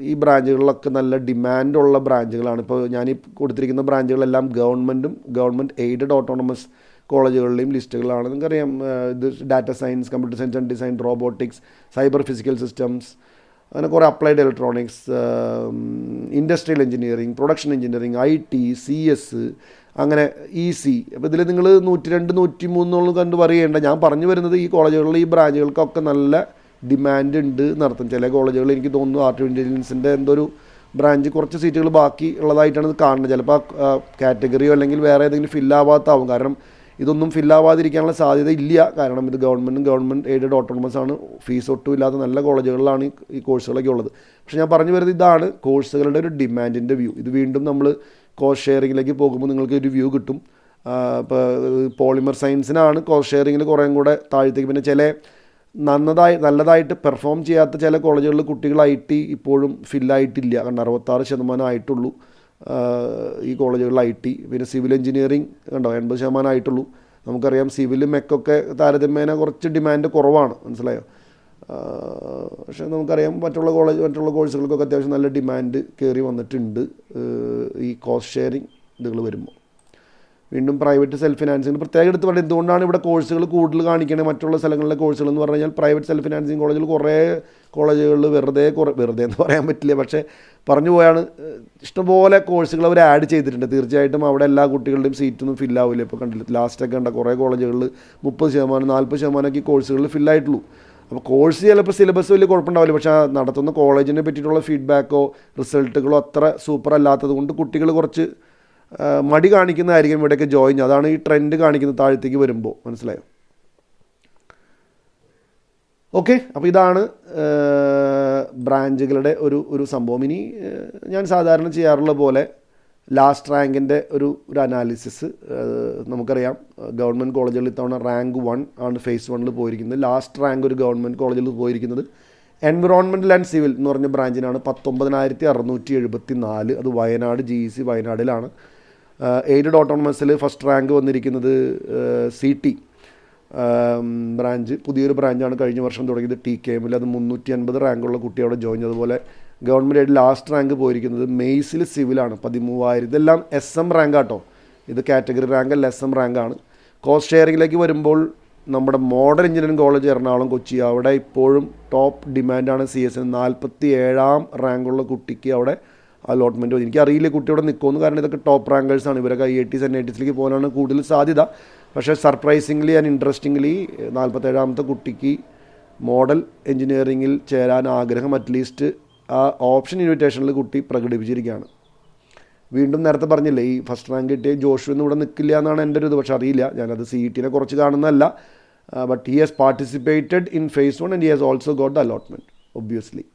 ഈ ബ്രാഞ്ചുകളിലൊക്കെ നല്ല ഡിമാൻഡുള്ള ബ്രാഞ്ചുകളാണ്. ഇപ്പോൾ ഞാൻ ഈ കൊടുത്തിരിക്കുന്ന ബ്രാഞ്ചുകളെല്ലാം ഗവൺമെൻറ് എയ്ഡഡ് ഓട്ടോണമസ് കോളേജുകളുടെയും ലിസ്റ്റുകളാണ്. നിങ്ങൾക്കറിയാം ഇത് data science, computer science and design, robotics, cyber physical systems, അങ്ങനെ കുറേ applied electronics, industrial engineering, production engineering, IT, CS, അങ്ങനെ EC. അപ്പോൾ ഇതിൽ നിങ്ങൾ 102, 103 കണ്ട് പറയേണ്ട. ഞാൻ പറഞ്ഞു വരുന്നത് ഈ കോളേജുകളിൽ ഈ ബ്രാഞ്ചുകൾക്കൊക്കെ നല്ല ഡിമാൻഡ് ഉണ്ട് എന്നർത്ഥം. ചില കോളേജുകൾ എനിക്ക് തോന്നുന്നു ആർട്ടിഫിഷ്യൽ ഇൻ്റലിജൻസിൻ്റെ എന്തൊരു ബ്രാഞ്ച് കുറച്ച് സീറ്റുകൾ ബാക്കി ഉള്ളതായിട്ടാണ് ഇത് കാണുന്നത്. ചിലപ്പോൾ കാറ്റഗറിയോ അല്ലെങ്കിൽ വേറെ ഏതെങ്കിലും ഫില്ലാവാത്താവും. കാരണം ഇതൊന്നും ഫില്ലാവാതിരിക്കാനുള്ള സാധ്യത ഇല്ല. കാരണം ഇത് ഗവൺമെൻറ് എയ്ഡഡ് ഓട്ടോണമസ് ആണ്. ഫീസ് ഒട്ടും ഇല്ലാത്ത നല്ല കോളേജുകളിലാണ് ഈ കോഴ്സുകളൊക്കെ ഉള്ളത്. പക്ഷേ ഞാൻ പറഞ്ഞു വരുന്നത് ഇതാണ് കോഴ്സുകളുടെ ഒരു ഡിമാൻഡിൻ്റെ വ്യൂ. ഇത് വീണ്ടും നമ്മൾ കോസ്റ്റ് ഷെയറിങ്ങിലേക്ക് പോകുമ്പോൾ നിങ്ങൾക്ക് ഒരു വ്യൂ കിട്ടും. ഇപ്പോൾ പോളിമർ സയൻസിനാണ് കോസ്റ്റ് ഷെയറിങ്ങിൽ കുറേയും കൂടെ താഴത്തേക്ക്. പിന്നെ ചില നല്ലതായിട്ട് പെർഫോം ചെയ്യാത്ത ചില കോളേജുകളിൽ കുട്ടികൾ IT ഇപ്പോഴും ഫില്ലായിട്ടില്ല. കാരണം 66% ആയിട്ടുള്ളൂ ഈ കോളേജുകളിൽ IT. പിന്നെ സിവിൽ എഞ്ചിനീയറിംഗ് കണ്ടോ 80% ആയിട്ടുള്ളൂ. നമുക്കറിയാം സിവിലും മെക്കൊക്കെ താരതമ്യേന കുറച്ച് ഡിമാൻഡ് കുറവാണ്. മനസ്സിലായോ? പക്ഷേ നമുക്കറിയാം മറ്റുള്ള കോഴ്സുകൾക്കൊക്കെ അത്യാവശ്യം നല്ല ഡിമാൻഡ് കയറി വന്നിട്ടുണ്ട് ഈ കോസ്റ്റ് ഷെയറിങ് ഇതുകൾ വരുമ്പോൾ. വീണ്ടും പ്രൈവറ്റ് സെൽഫ് ഫിനാൻസിങ് പ്രത്യേകം എടുത്ത് പറയുന്നത് എന്തുകൊണ്ടാണ് ഇവിടെ കോഴ്സുകൾ കൂടുതൽ കാണിക്കണേ മറ്റുള്ള സ്ഥലങ്ങളിലെ കോഴ്സുകൾ എന്ന് പറഞ്ഞു കഴിഞ്ഞാൽ, പ്രൈവറ്റ് സെൽഫ് ഫിനാൻസിങ് കോളേജിൽ കുറേ കോളേജുകളിൽ വെറുതെ എന്ന് പറയാൻ പറ്റില്ല, പക്ഷേ പറഞ്ഞു പോയാണ് ഇഷ്ടംപോലെ കോഴ്സുകൾ അവർ ആഡ് ചെയ്തിട്ടുണ്ട്. തീർച്ചയായിട്ടും അവിടെ എല്ലാ കുട്ടികളുടെയും സീറ്റൊന്നും ഫില്ലാവില്ല. ഇപ്പോൾ കണ്ടില്ല, ലാസ്റ്റൊക്കെ ഉണ്ട് കുറേ കോളേജുകളിൽ 30%, 40% ഈ കോഴ്സുകളിൽ ഫില്ലായിട്ടുള്ളൂ. അപ്പോൾ കോഴ്സ് ചിലപ്പോൾ സിലബസ് വലിയ കുഴപ്പമുണ്ടാവില്ല, പക്ഷേ നടത്തുന്ന കോളേജിനെ പറ്റിയിട്ടുള്ള ഫീഡ്ബാക്കോ റിസൾട്ടുകളോ അത്ര സൂപ്പർ അല്ലാത്തത് കൊണ്ട് കുട്ടികൾ കുറച്ച് മടി കാണിക്കുന്നതായിരിക്കും ഇവിടെയൊക്കെ ജോയിൻ. അതാണ് ഈ ട്രെൻഡ് കാണിക്കുന്നത് താഴത്തേക്ക് വരുമ്പോൾ. മനസ്സിലായോ? ഓക്കെ, അപ്പോൾ ഇതാണ് ബ്രാഞ്ചുകളുടെ ഒരു സംഭവം. ഇനി ഞാൻ സാധാരണ ചെയ്യാറുള്ള പോലെ ലാസ്റ്റ് റാങ്കിൻ്റെ ഒരു അനാലിസിസ്. നമുക്കറിയാം ഗവൺമെൻറ് കോളേജുകളിൽ ഇത്തവണ റാങ്ക് 1 ആണ് ഫേസ് 1 പോയിരിക്കുന്നത്. ലാസ്റ്റ് റാങ്ക് ഒരു ഗവൺമെൻറ് കോളേജിൽ പോയിരിക്കുന്നത് എൻവിറോൺമെൻറ്റൽ ആൻഡ് സിവിൽ എന്ന് പറഞ്ഞ ബ്രാഞ്ചിനാണ് 19,674. അത് വയനാട് GEC വയനാടിലാണ്. എയ്ഡഡ് ഓട്ടോണമസിൽ ഫസ്റ്റ് റാങ്ക് വന്നിരിക്കുന്നത് CT ബ്രാഞ്ച്, പുതിയൊരു ബ്രാഞ്ചാണ് കഴിഞ്ഞ വർഷം തുടങ്ങിയത് TKM-ൽ. അത് 350 റാങ്കുള്ള കുട്ടി അവിടെ ജോയിൻ ചെയ്തു. അതുപോലെ ഗവൺമെൻറ് ആയിട്ട് ലാസ്റ്റ് റാങ്ക് പോയിരിക്കുന്നത് മെയ്സിൽ സിവിലാണ് 13,000. ഇതെല്ലാം SM റാങ്ക് ആട്ടോ, ഇത് കാറ്റഗറി റാങ്ക് അല്ല, SM റാങ്കാണ്. കോസ്റ്റ് ഷെയറിങ്ങിലേക്ക് വരുമ്പോൾ നമ്മുടെ model engineering college Ernakulam Kochi, അവിടെ ഇപ്പോഴും ടോപ്പ് ഡിമാൻഡാണ് CS-ന്. 47ാം റാങ്കുള്ള കുട്ടിക്ക് അവിടെ അലോട്ട്മെൻറ്റ്. എനിക്കറിയില്ല കുട്ടി അവിടെ നിൽക്കുമെന്ന്, കാരണം ഇതൊക്കെ ടോപ്പ് റാങ്കേഴ്സാണ്. ഇവരൊക്കെ IITs NITസിലേക്ക് പോകാനാണ് കൂടുതൽ സാധ്യത. പക്ഷേ സർപ്രൈസിംഗ്ലി ആൻഡ് ഇൻട്രസ്റ്റിംഗ്ലി 47ാമത്തെ കുട്ടിക്ക് മോഡൽ എഞ്ചിനീയറിങ്ങിൽ ചേരാൻ ആഗ്രഹം അറ്റ്ലീസ്റ്റ് ആ ഓപ്ഷൻ ഇൻവിറ്റേഷനിൽ കുട്ടി പ്രകടിപ്പിച്ചിരിക്കുകയാണ്. വീണ്ടും നേരത്തെ പറഞ്ഞില്ലേ, ഈ ഫസ്റ്റ് റാങ്ക് കിട്ടിയ ജോഷു ഒന്നും ഇവിടെ നിൽക്കില്ല എന്നാണ് എൻ്റെ ഒരു ഇത്. പക്ഷേ അറിയില്ല, ഞാനത് CET-നെ കുറച്ച് കാണുന്നതല്ല. But he has participated in phase 1 and he has also got the allotment obviously.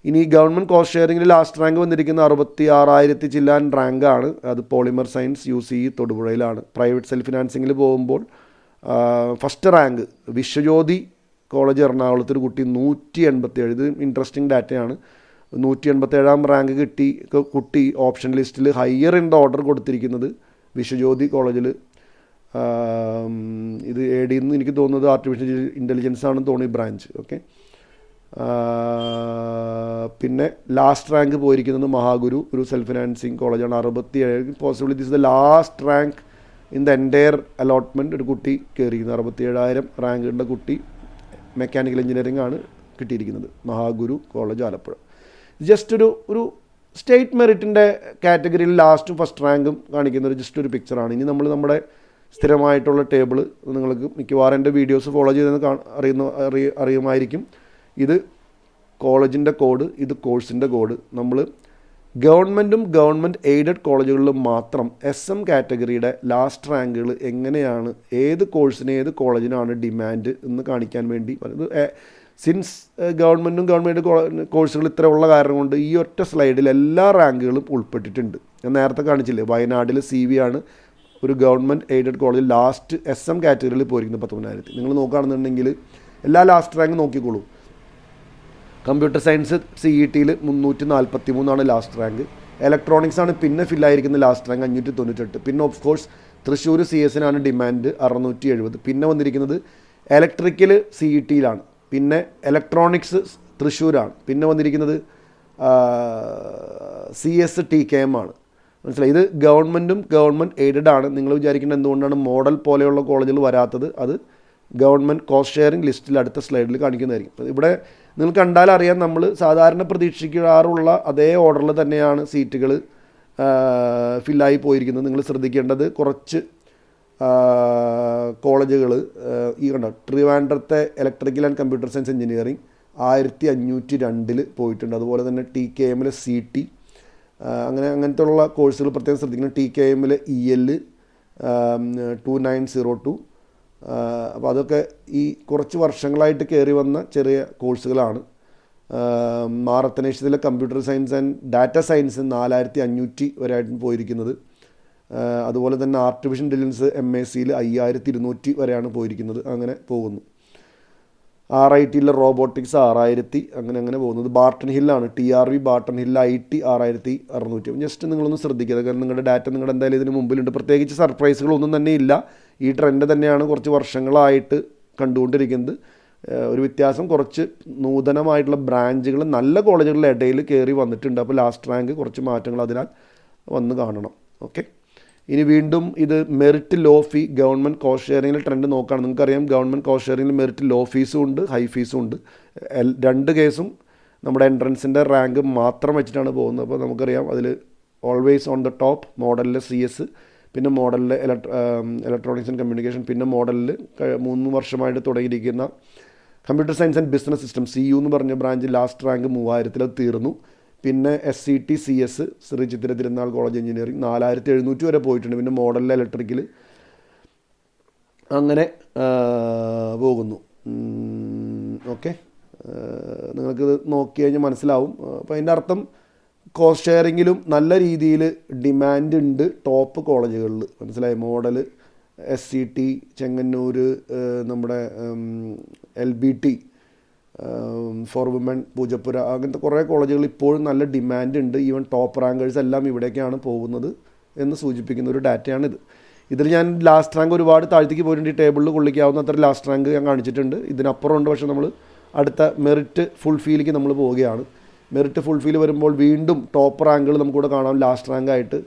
ഇനി ഗവൺമെൻറ് കോസ്റ്റ് ഷെയറിങ്ങിൽ ലാസ്റ്റ് റാങ്ക് വന്നിരിക്കുന്ന 66,000 ചില്ലാൻ റാങ്കാണ്. അത് പോളിമർ സയൻസ് UCE തൊടുപുഴയിലാണ്. പ്രൈവറ്റ് സെൽഫ് ഫിനാൻസിങ്ങിൽ പോകുമ്പോൾ ഫസ്റ്റ് റാങ്ക് വിശ്വജ്യോതി കോളേജ് എറണാകുളത്തൊരു കുട്ടി 187. ഇത് ഇൻട്രസ്റ്റിംഗ് ഡാറ്റയാണ്. 187ാം റാങ്ക് കിട്ടി കുട്ടി ഓപ്ഷൻ ലിസ്റ്റിൽ ഹയർ ഇൻ ദ ഓർഡർ കൊടുത്തിരിക്കുന്നത് വിശ്വജ്യോതി കോളേജിൽ. ഇത് AD എന്ന് എനിക്ക് തോന്നുന്നത് ആർട്ടിഫിഷ്യൽ ഇൻ്റലിജൻസ് ആണെന്ന് തോന്നി ബ്രാഞ്ച്. ഓക്കെ. പിന്നെ ലാസ്റ്റ് റാങ്ക് പോയിരിക്കുന്നത് മഹാഗുരു, ഒരു സെൽഫ് ഫിനാൻസിങ് കോളേജാണ്. 67. Possibly this the last rank in the entire allotment. ഒരു കുട്ടി കയറിയിരിക്കുന്നത് 67,000 റാങ്കുള്ള കുട്ടി മെക്കാനിക്കൽ എഞ്ചിനീയറിംഗ് ആണ് കിട്ടിയിരിക്കുന്നത്, മഹാഗുരു കോളേജ് ആലപ്പുഴ. ജസ്റ്റ് ഒരു സ്റ്റേറ്റ് മെറിറ്റിൻ്റെ കാറ്റഗറിയിൽ ലാസ്റ്റും ഫസ്റ്റ് റാങ്കും കാണിക്കുന്ന ജസ്റ്റ് ഒരു പിക്ചറാണ്. ഇനി നമ്മൾ നമ്മുടെ സ്ഥിരമായിട്ടുള്ള ടേബിൾ നിങ്ങൾക്ക് മിക്കവാറും എൻ്റെ വീഡിയോസ് ഫോളോ ചെയ്തെന്ന് അറിയുമായിരിക്കും. ഇത് കോളേജിൻ്റെ കോഡ്, ഇത് കോഴ്സിൻ്റെ കോഡ്. നമ്മൾ ഗവൺമെൻറ്റും ഗവൺമെൻറ് എയ്ഡഡ് കോളേജുകളിലും മാത്രം SM കാറ്റഗറിയുടെ ലാസ്റ്റ് റാങ്കുകൾ എങ്ങനെയാണ്, ഏത് കോഴ്സിന് ഏത് കോളേജിനാണ് ഡിമാൻഡ് എന്ന് കാണിക്കാൻ വേണ്ടി. സിൻസ് ഗവൺമെൻറ്റും ഗവൺമെൻറ് കോഴ്സുകൾ ഇത്ര ഉള്ള കാരണം കൊണ്ട് ഈ ഒറ്റ സ്ലൈഡിൽ എല്ലാ റാങ്കുകളും ഉൾപ്പെട്ടിട്ടുണ്ട്. ഞാൻ നേരത്തെ കാണിച്ചില്ലേ, വയനാട്ടിൽ CV ആണ് ഒരു ഗവൺമെൻറ് എയ്ഡഡ് കോളേജിൽ ലാസ്റ്റ് SM കാറ്റഗറിയിൽ പോയിരിക്കുന്നത് 19,000. നിങ്ങൾ നോക്കുകയാണെന്നുണ്ടെങ്കിൽ എല്ലാ ലാസ്റ്റ് റാങ്ക് നോക്കിക്കോളൂ. കമ്പ്യൂട്ടർ സയൻസ് CET-ൽ 343 ലാസ്റ്റ് റാങ്ക്. ഇലക്ട്രോണിക്സ് ആണ് പിന്നെ ഫില്ലായിരിക്കുന്ന ലാസ്റ്റ് റാങ്ക് 598. പിന്നെ ഓഫ് കോഴ്സ് തൃശ്ശൂർ CS-നാണ് ഡിമാൻഡ് 670. പിന്നെ വന്നിരിക്കുന്നത് ഇലക്ട്രിക്കൽ CET-ലാണ്. പിന്നെ ഇലക്ട്രോണിക്സ് തൃശ്ശൂരാണ്. പിന്നെ വന്നിരിക്കുന്നത് CS TKM ആണ്. മനസ്സിലായി? ഇത് ഗവൺമെൻറ്റും ഗവൺമെൻറ് എയ്ഡഡ് ആണ്. നിങ്ങൾ വിചാരിക്കേണ്ടത് എന്തുകൊണ്ടാണ് മോഡൽ പോലെയുള്ള കോളേജുകൾ വരാത്തത്? അത് ഗവൺമെൻറ് കോസ്റ്റ് ഷെയറിംഗ് ലിസ്റ്റിൽ അടുത്ത സ്ലൈഡിൽ കാണിക്കുന്നതായിരിക്കും. ഇവിടെ നിങ്ങൾ കണ്ടാൽ അറിയാം, നമ്മൾ സാധാരണ പ്രതീക്ഷിക്കാറുള്ള അതേ ഓർഡറിൽ തന്നെയാണ് സീറ്റുകൾ ഫില്ലായി പോയിരിക്കുന്നത്. നിങ്ങൾ ശ്രദ്ധിക്കേണ്ടത് കുറച്ച് കോളേജുകൾ ഈ കണ്ടോ, ട്രിവാൻഡ്രത്തെ electrical and computer science engineering 1502 പോയിട്ടുണ്ട്. അതുപോലെ തന്നെ TKM-ലെ CT, അങ്ങനത്തെ ഉള്ള കോഴ്സുകൾ പ്രത്യേകം ശ്രദ്ധിക്കണം. TKM-ലെ EL 2902. അപ്പോൾ അതൊക്കെ ഈ കുറച്ച് വർഷങ്ങളായിട്ട് കയറി വന്ന ചെറിയ കോഴ്സുകളാണ്. മാറത്തനേഷ്യത്തിലെ computer science and data science 4500 വരെയായിട്ടും പോയിരിക്കുന്നത്. അതുപോലെ തന്നെ ആർട്ടിഫിഷ്യൽ ഇൻ്റലിജൻസ് MACയിൽ 5200 വരെയാണ് പോയിരിക്കുന്നത്. അങ്ങനെ പോകുന്നു. RIT-ലെ റോബോട്ടിക്സ് 6000, അങ്ങനെ പോകുന്നത്. ബാർട്ടൺ ഹില്ലാണ്, TRV Barton Hill IT 6600. Just നിങ്ങളൊന്ന് ശ്രദ്ധിക്കുക, കാരണം നിങ്ങളുടെ ഡാറ്റ നിങ്ങളുടെ എന്തായാലും ഇതിന് മുമ്പിലുണ്ട്. പ്രത്യേകിച്ച് സർപ്രൈസുകളൊന്നും തന്നെ ഇല്ല. ഈ ട്രെൻഡ് തന്നെയാണ് കുറച്ച് വർഷങ്ങളായിട്ട് കണ്ടുകൊണ്ടിരിക്കുന്നത്. ഒരു വ്യത്യാസം കുറച്ച് നൂതനമായിട്ടുള്ള ബ്രാഞ്ചുകൾ നല്ല കോളേജുകളുടെ ഇടയിൽ കയറി വന്നിട്ടുണ്ട്. അപ്പോൾ ലാസ്റ്റ് റാങ്ക് കുറച്ച് മാറ്റങ്ങൾ അതിനാൽ വന്ന് കാണണം. ഓക്കെ. ഇനി വീണ്ടും ഇത് മെറിറ്റ് ലോ ഫീ ഗവൺമെൻറ് കോസ്റ്റ് ഷെയറിങ്ങിൽ ട്രെൻഡ് നോക്കുകയാണ്. നിങ്ങൾക്കറിയാം ഗവൺമെൻറ് കോസ്റ്റ് ഷെയറിങ്ങിൽ മെറിറ്റ് ലോ ഫീസും ഉണ്ട്, ഹൈ ഫീസും ഉണ്ട്. രണ്ട് കേസും നമ്മുടെ എൻട്രൻസിൻ്റെ റാങ്ക് മാത്രം വെച്ചിട്ടാണ് പോകുന്നത്. അപ്പോൾ നമുക്കറിയാം അതിൽ ഓൾവേസ് ഓൺ ദ ടോപ്പ് മോഡലിലെ CS, പിന്നെ മോഡലിലെ ഇലക്ട്രോണിക്സ് ആൻഡ് കമ്മ്യൂണിക്കേഷൻ, പിന്നെ മോഡലിൽ 3 വർഷമായിട്ട് തുടങ്ങിയിരിക്കുന്ന computer science and business system CU എന്ന് പറഞ്ഞ ബ്രാഞ്ച് ലാസ്റ്റ് റാങ്ക് 3000 അത് തീർന്നു. പിന്നെ SCT CS Shri Chithira Thirunal college engineering 4700 വരെ പോയിട്ടുണ്ട്. പിന്നെ മോഡലിലെ ഇലക്ട്രിക്കൽ അങ്ങനെ പോകുന്നു. ഓക്കെ. നിങ്ങൾക്കിത് നോക്കി കഴിഞ്ഞാൽ മനസ്സിലാവും. അപ്പോൾ അതിൻ്റെ അർത്ഥം കോസ്റ്റ് ഷെയറിങ്ങിലും നല്ല രീതിയിൽ ഡിമാൻഡ് ഉണ്ട് ടോപ്പ് കോളേജുകളിൽ. മനസ്സിലായി? മോഡൽ, SCT, ചെങ്ങന്നൂർ, നമ്മുടെ LBT, ഫോർ വുമൺ, പൂജപ്പുര, അങ്ങനത്തെ കുറേ കോളേജുകൾ ഇപ്പോഴും നല്ല ഡിമാൻഡ് ഉണ്ട്. ഈവൻ ടോപ്പ് റാങ്കേഴ്സ് എല്ലാം ഇവിടേക്കാണ് പോകുന്നത് എന്ന് സൂചിപ്പിക്കുന്ന ഒരു ഡാറ്റയാണിത്. ഇതിൽ ഞാൻ ലാസ്റ്റ് റാങ്ക് ഒരുപാട് താഴ്ത്തേക്ക് പോയിട്ടുണ്ട്. ഈ ടേബിളിൽ കൊള്ളിക്കാവുന്ന അത്ര ലാസ്റ്റ് റാങ്ക് ഞാൻ കാണിച്ചിട്ടുണ്ട്. ഇതിനപ്പുറം ഉണ്ട്. പക്ഷേ നമ്മൾ അടുത്ത മെറിറ്റ് ഫുൾഫീലേക്ക് നമ്മൾ പോവുകയാണ്. മെറിറ്റ് ഫുൾഫീൽ വരുമ്പോൾ വീണ്ടും ടോപ്പ് റാങ്കുകൾ നമുക്കിവിടെ കാണാം. ലാസ്റ്റ് റാങ്കായിട്ട്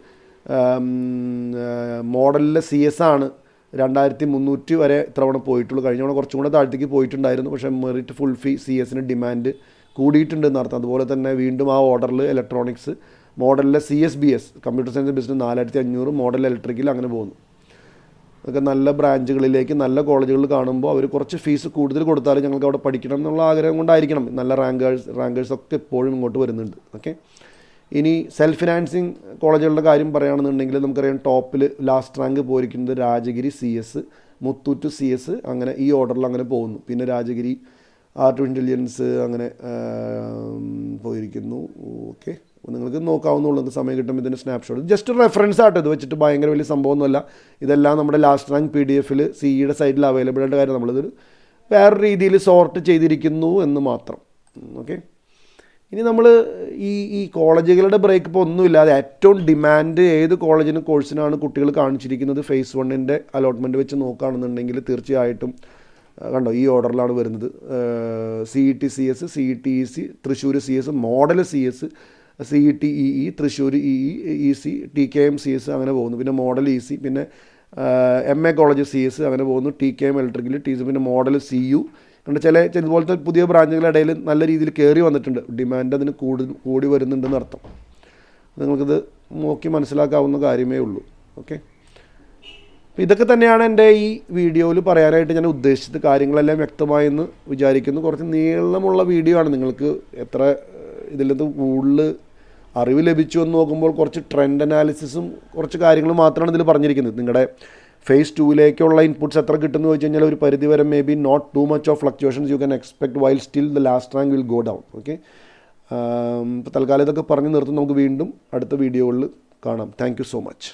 മോഡലിലെ CS ആണ് 2300 വരെ ഇത്തവണ പോയിട്ടുള്ളൂ. കഴിഞ്ഞ തവണ കുറച്ചും കൂടെ താഴ്ത്തേക്ക് പോയിട്ടുണ്ടായിരുന്നു. പക്ഷേ മെറിറ്റ് ഫുൾ ഫീ CS-ന് ഡിമാൻഡ് കൂടിയിട്ടുണ്ട് എന്നർത്ഥം. അതുപോലെ തന്നെ വീണ്ടും ആ ഓർഡറിൽ ഇലക്ട്രോണിക്സ് മോഡലിലെ CSBS, computer science business 4500, model electrical അങ്ങനെ പോകുന്നു. അതൊക്കെ നല്ല ബ്രാഞ്ചുകളിലേക്ക് നല്ല കോളേജുകളിൽ കാണുമ്പോൾ അവർ കുറച്ച് ഫീസ് കൂടുതൽ കൊടുത്താലും ഞങ്ങൾക്ക് അവിടെ പഠിക്കണം എന്നുള്ള ആഗ്രഹം കൊണ്ടായിരിക്കണം നല്ല റാങ്കേഴ്സൊക്കെ എപ്പോഴും ഇങ്ങോട്ട് വരുന്നുണ്ട്. ഓക്കെ, ഇനി സെൽഫ് ഫിനാൻസിങ് കോളേജുകളുടെ കാര്യം പറയുകയാണെന്നുണ്ടെങ്കിൽ നമുക്കറിയാം ടോപ്പിൽ ലാസ്റ്റ് റാങ്ക് പോയിരിക്കുന്നത് രാജഗിരി CS, മുത്തൂറ്റ് CS, അങ്ങനെ ഈ ഓർഡറിൽ അങ്ങനെ പോകുന്നു. പിന്നെ രാജഗിരി, ആർട്ടിഫിഷ്യൽ ഇൻ്റലിജൻസ് അങ്ങനെ പോയിരിക്കുന്നു. ഓക്കെ, അപ്പോൾ നിങ്ങൾക്ക് നോക്കാവുന്നുള്ളത് സമയം കിട്ടുമ്പോൾ ഇതിൻ്റെ സ്നാപ്ഷോട്ട് ജസ്റ്റ് റെഫറൻസ് ആട്ടോ. ഇത് വെച്ചിട്ട് ഭയങ്കര വലിയ സംഭവമൊന്നുമല്ല. ഇതെല്ലാം നമ്മുടെ ലാസ്റ്റ് റാങ്ക് PDF-ൽ CE-യുടെ സൈഡിൽ അവൈലബിൾ ആയിട്ട് കാര്യം നമ്മളിതൊരു വേറെ രീതിയിൽ സോർട്ട് ചെയ്തിരിക്കുന്നു എന്ന് മാത്രം. ഓക്കെ, ഇനി നമ്മൾ ഈ കോളേജുകളുടെ ബ്രേക്ക് ഇപ്പോൾ ഒന്നുമില്ലാതെ ഏറ്റവും ഡിമാൻഡ് ഏത് കോളേജിന് കോഴ്സിനാണ് കുട്ടികൾ കാണിച്ചിരിക്കുന്നത് ഫേസ് 1-ൻ്റെ അലോട്ട്മെൻറ്റ് വെച്ച് നോക്കുകയാണെന്നുണ്ടെങ്കിൽ തീർച്ചയായിട്ടും കണ്ടോ ഈ ഓർഡറിലാണ് വരുന്നത്. CET CS, CET EC, Thrissur CS, model CS, CET EE, Thrissur EC, TKM CS അങ്ങനെ പോകുന്നു. പിന്നെ മോഡൽ EC, പിന്നെ MA കോളേജ് CS അങ്ങനെ പോകുന്നു. TKM ഇലക്ട്രിക്കൽ, പിന്നെ മോഡൽ CU. കണ്ട് ചില ഇതുപോലത്തെ പുതിയ ബ്രാഞ്ചുകളുടെ ഇടയിൽ നല്ല രീതിയിൽ കയറി വന്നിട്ടുണ്ട്. ഡിമാൻഡ് അതിന് കൂടി വരുന്നുണ്ടെന്ന് അർത്ഥം. നിങ്ങൾക്കിത് നോക്കി മനസ്സിലാക്കാവുന്ന കാര്യമേ ഉള്ളൂ. ഓക്കെ, അപ്പോൾ ഇതൊക്കെ തന്നെയാണ് എൻ്റെ ഈ വീഡിയോയിൽ പറയാനായിട്ട് ഞാൻ ഉദ്ദേശിച്ചത്. കാര്യങ്ങളെല്ലാം വ്യക്തമായെന്ന് വിചാരിക്കുന്നു. കുറച്ച് നീളമുള്ള വീഡിയോ ആണ്. നിങ്ങൾക്ക് എത്ര ഇതിലത് കൂടുതൽ അറിവ് ലഭിച്ചു എന്ന് നോക്കുമ്പോൾ കുറച്ച് ട്രെൻഡ് അനാലിസിസും കുറച്ച് കാര്യങ്ങൾ മാത്രമാണ് ഇതിൽ പറഞ്ഞിരിക്കുന്നത്. നിങ്ങളുടെ ഫേസ് 2-ലേക്കുള്ള ഇൻപുട്സ് എത്ര കിട്ടുമെന്ന് ചോദിച്ചു കഴിഞ്ഞാൽ ഒരു പരിധിവരെ may be not too much of fluctuations you can expect while still the last rank will go down. Okay, ഇപ്പോൾ തൽക്കാലം ഇതൊക്കെ പറഞ്ഞ് നിർത്തും. നമുക്ക് വീണ്ടും അടുത്ത വീഡിയോകളിൽ കാണാം. Thank you so much.